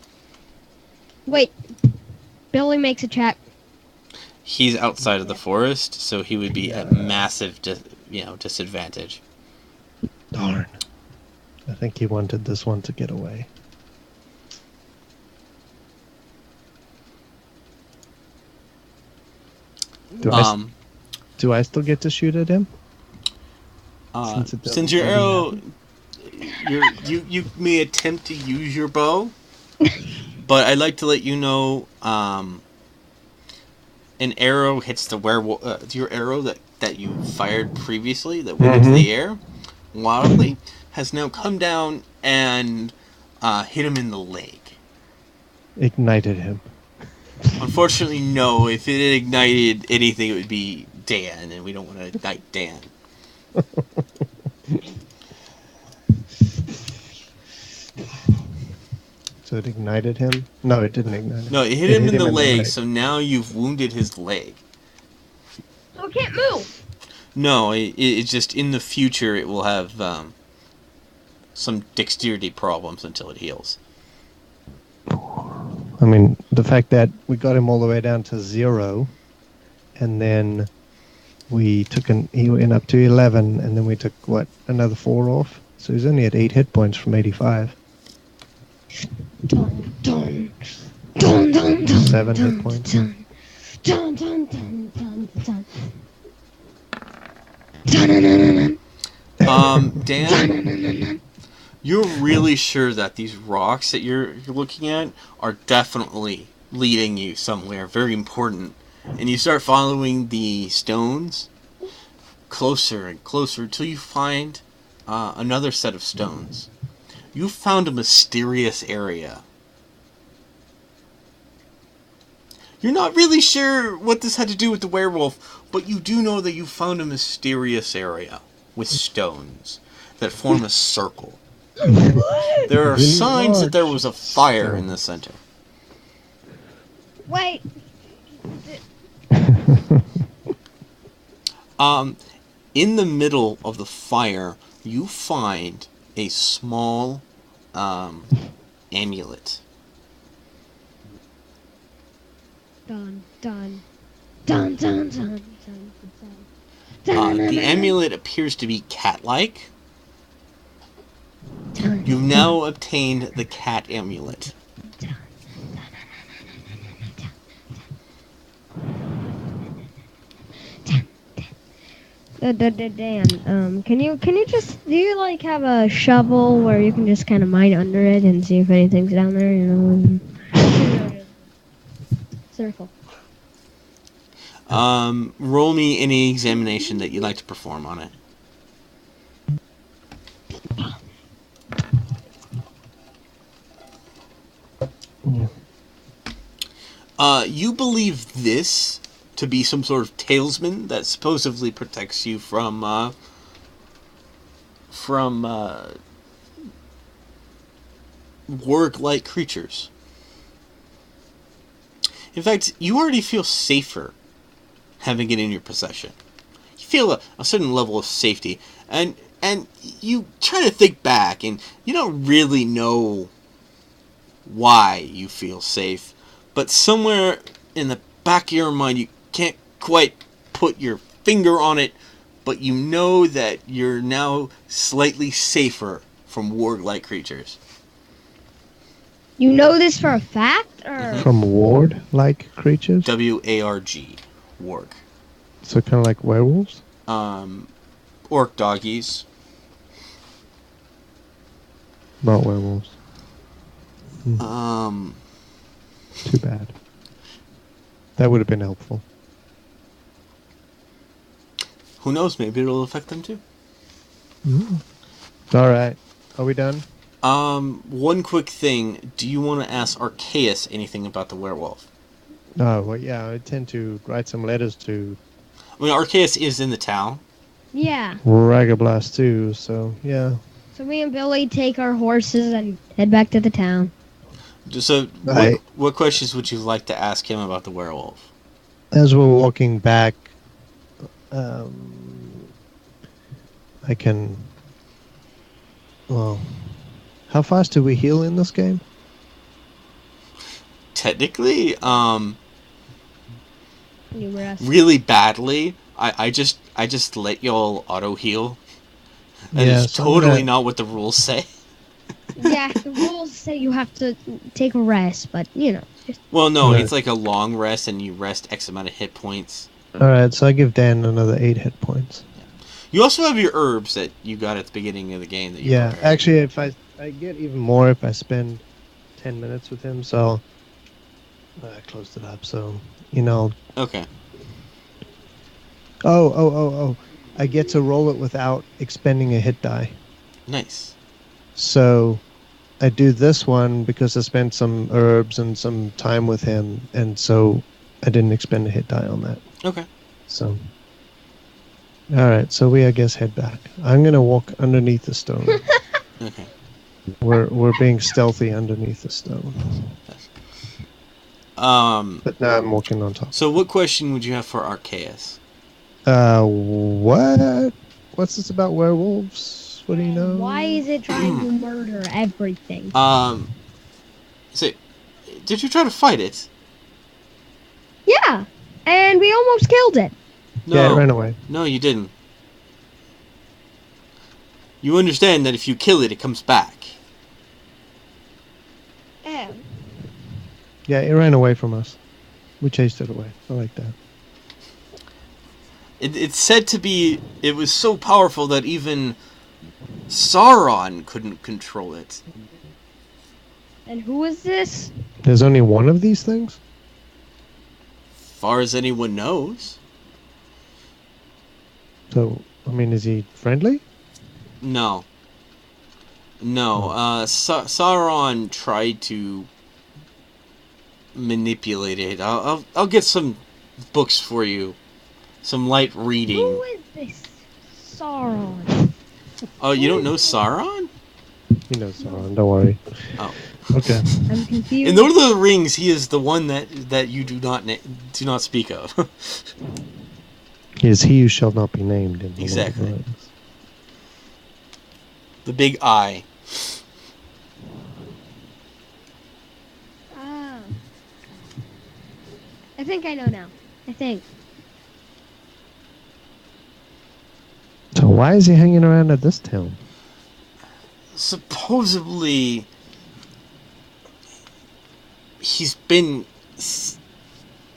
Wait. Billy makes a check. He's outside of the forest, so he would be at massive disadvantage. Darn. I think he wanted this one to get away. Do I still get to shoot at him? Since it Since your doesn't arrow, you may attempt to use your bow, but I'd like to let you know, an arrow hits the werewolf. Your arrow that you fired previously that went into the air, wildly, has now come down and hit him in the leg. Ignited him. Unfortunately, no. If it had ignited anything, it would be Dan, and we don't want to ignite Dan. So it ignited him? No, it didn't ignite him. No, it hit him in the leg, so now you've wounded his leg. So it can't move. No, it's just in the future it will have some dexterity problems until it heals. I mean, the fact that we got him all the way down to 0, and then we took he went up to 11, and then we took, another 4 off? So he's only at 8 hit points from 85. Dun, dun. Dun, dun, dun, 7 dun, hit points. Dun, dun, dun, dun, dun, dun. Dun, dun, dun, dun, Dan, you're really sure that these rocks that you're looking at are definitely leading you somewhere very important, and you start following the stones closer and closer till you find another set of stones. You found a mysterious area. You're not really sure what this had to do with the werewolf, but you do know that you found a mysterious area with stones that form a circle. There are Really signs that there large was a fire stone. in the center. Wait. In the middle of the fire, you find a small amulet. Dun dun dun dun dun dun dun. The amulet appears to be cat-like. You've now obtained the cat amulet. Dan, can you just do you like have a shovel where you can just kind of mine under it and see if anything's down there? You know. Circle. Roll me any examination that you'd like to perform on it. You believe this to be some sort of talisman that supposedly protects you from warg-like creatures. In fact, you already feel safer having it in your possession. You feel a certain level of safety, and you try to think back, and you don't really know why you feel safe, but somewhere in the back of your mind, you can't quite put your finger on it, but you know that you're now slightly safer from warg-like creatures. You know this for a fact, or From ward-like creatures? W-A-R-G. Warg. So kind of like werewolves? Orc doggies. Not werewolves. Um, Too bad. That would have been helpful. who knows? Maybe it'll affect them too. All right. Are we done? One quick thing. Do you want to ask Arceus anything about the werewolf? Oh, well, yeah. I tend to write some letters to I mean, Arceus is in the town. yeah. Ragablast too, so yeah. So me and Billy take our horses and head back to the town. So, Right. what questions would you like to ask him about the werewolf? As we're walking back, I can. Well, how fast do we heal in this game? Technically, Numerous. really badly. I just let y'all auto heal. That Yeah, is so I'm totally gonna- not what the rules say. Yeah, the rules say you have to take a rest, but you know, just Well, no, Right. it's like a long rest, and you rest X amount of hit points. All right, so I give Dan another 8 hit points. You also have your herbs that you got at the beginning of the game. That you Yeah, prepared. actually, if I get even more if I spend 10 minutes with him, so I closed it up. So Okay. Oh! I get to roll it without expending a hit die. Nice. So I do this one because I spent some herbs and some time with him, and so I didn't expend a hit die on that. Okay. So, all right. So we, I guess, head back. I'm gonna walk underneath the stone. Okay. We're being stealthy underneath the stone, but now I'm walking on top. So what question would you have for Arceus? What? What's this about werewolves? What do you know? why is it trying to murder everything? So, did you try to fight it? Yeah, and we almost killed it. No. Yeah, it ran away. No, you didn't. You understand that if you kill it, it comes back. Oh. Yeah, it ran away from us. We chased it away. I like that. It's said to be. It was so powerful that even Sauron couldn't control it. And who is this? There's only one of these things? Far as anyone knows. So, I mean, is he friendly? No. No. Sauron tried to manipulated. I'll get some books for you. Some light reading. Who is this Sauron? Oh, you don't know Sauron? He knows Sauron. Don't worry. Oh. Okay. I'm confused. In Lord of the Rings, he is the one that you do not speak of. He is he who shall not be named. In the Exactly. Lord of the Rings. The big eye. Ah. I think I know now. I think. So why is he hanging around at this town? Supposedly, he's been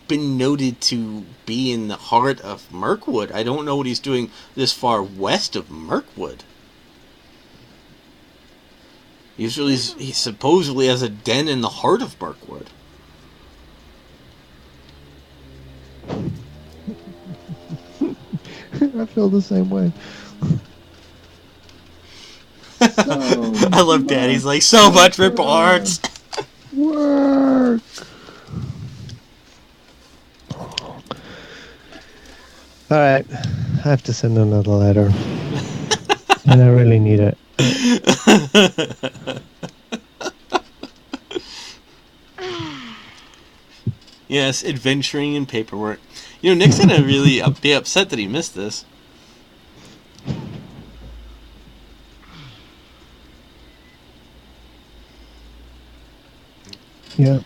noted to be in the heart of Mirkwood. I don't know what he's doing this far west of Mirkwood. Usually, he supposedly has a den in the heart of Mirkwood. I feel the same way. I love Daddy's like, so much reports. Work. All right, I have to send another letter, and I really need it. Yes, adventuring in paperwork. You know, Nick's gonna really be upset that he missed this. Yeah.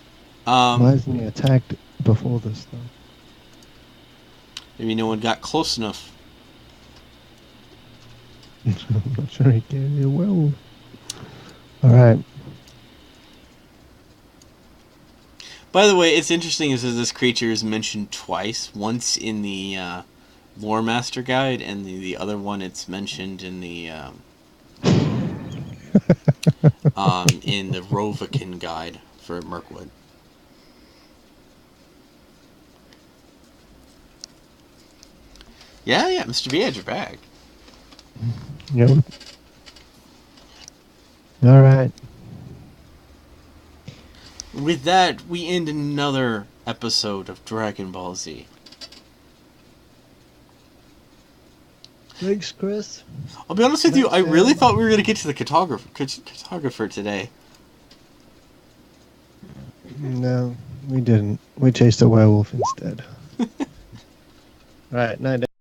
Why Um, isn't he attacked before this though? maybe no one got close enough. I'm not sure he can. It will. All right. By the way, it's interesting is that this creature is mentioned twice. Once in the Lore Master Guide, and the other one it's mentioned in the in the Rovakin Guide for Mirkwood. Yeah, Mr. B, you're back. Yep. All right. With that, we end another episode of Dragon Ball Z. Thanks, Chris. I'll be honest with you, I Thanks, really man. thought we were going to get to the cartographer today. No, we didn't. We chased a werewolf instead. All right, night.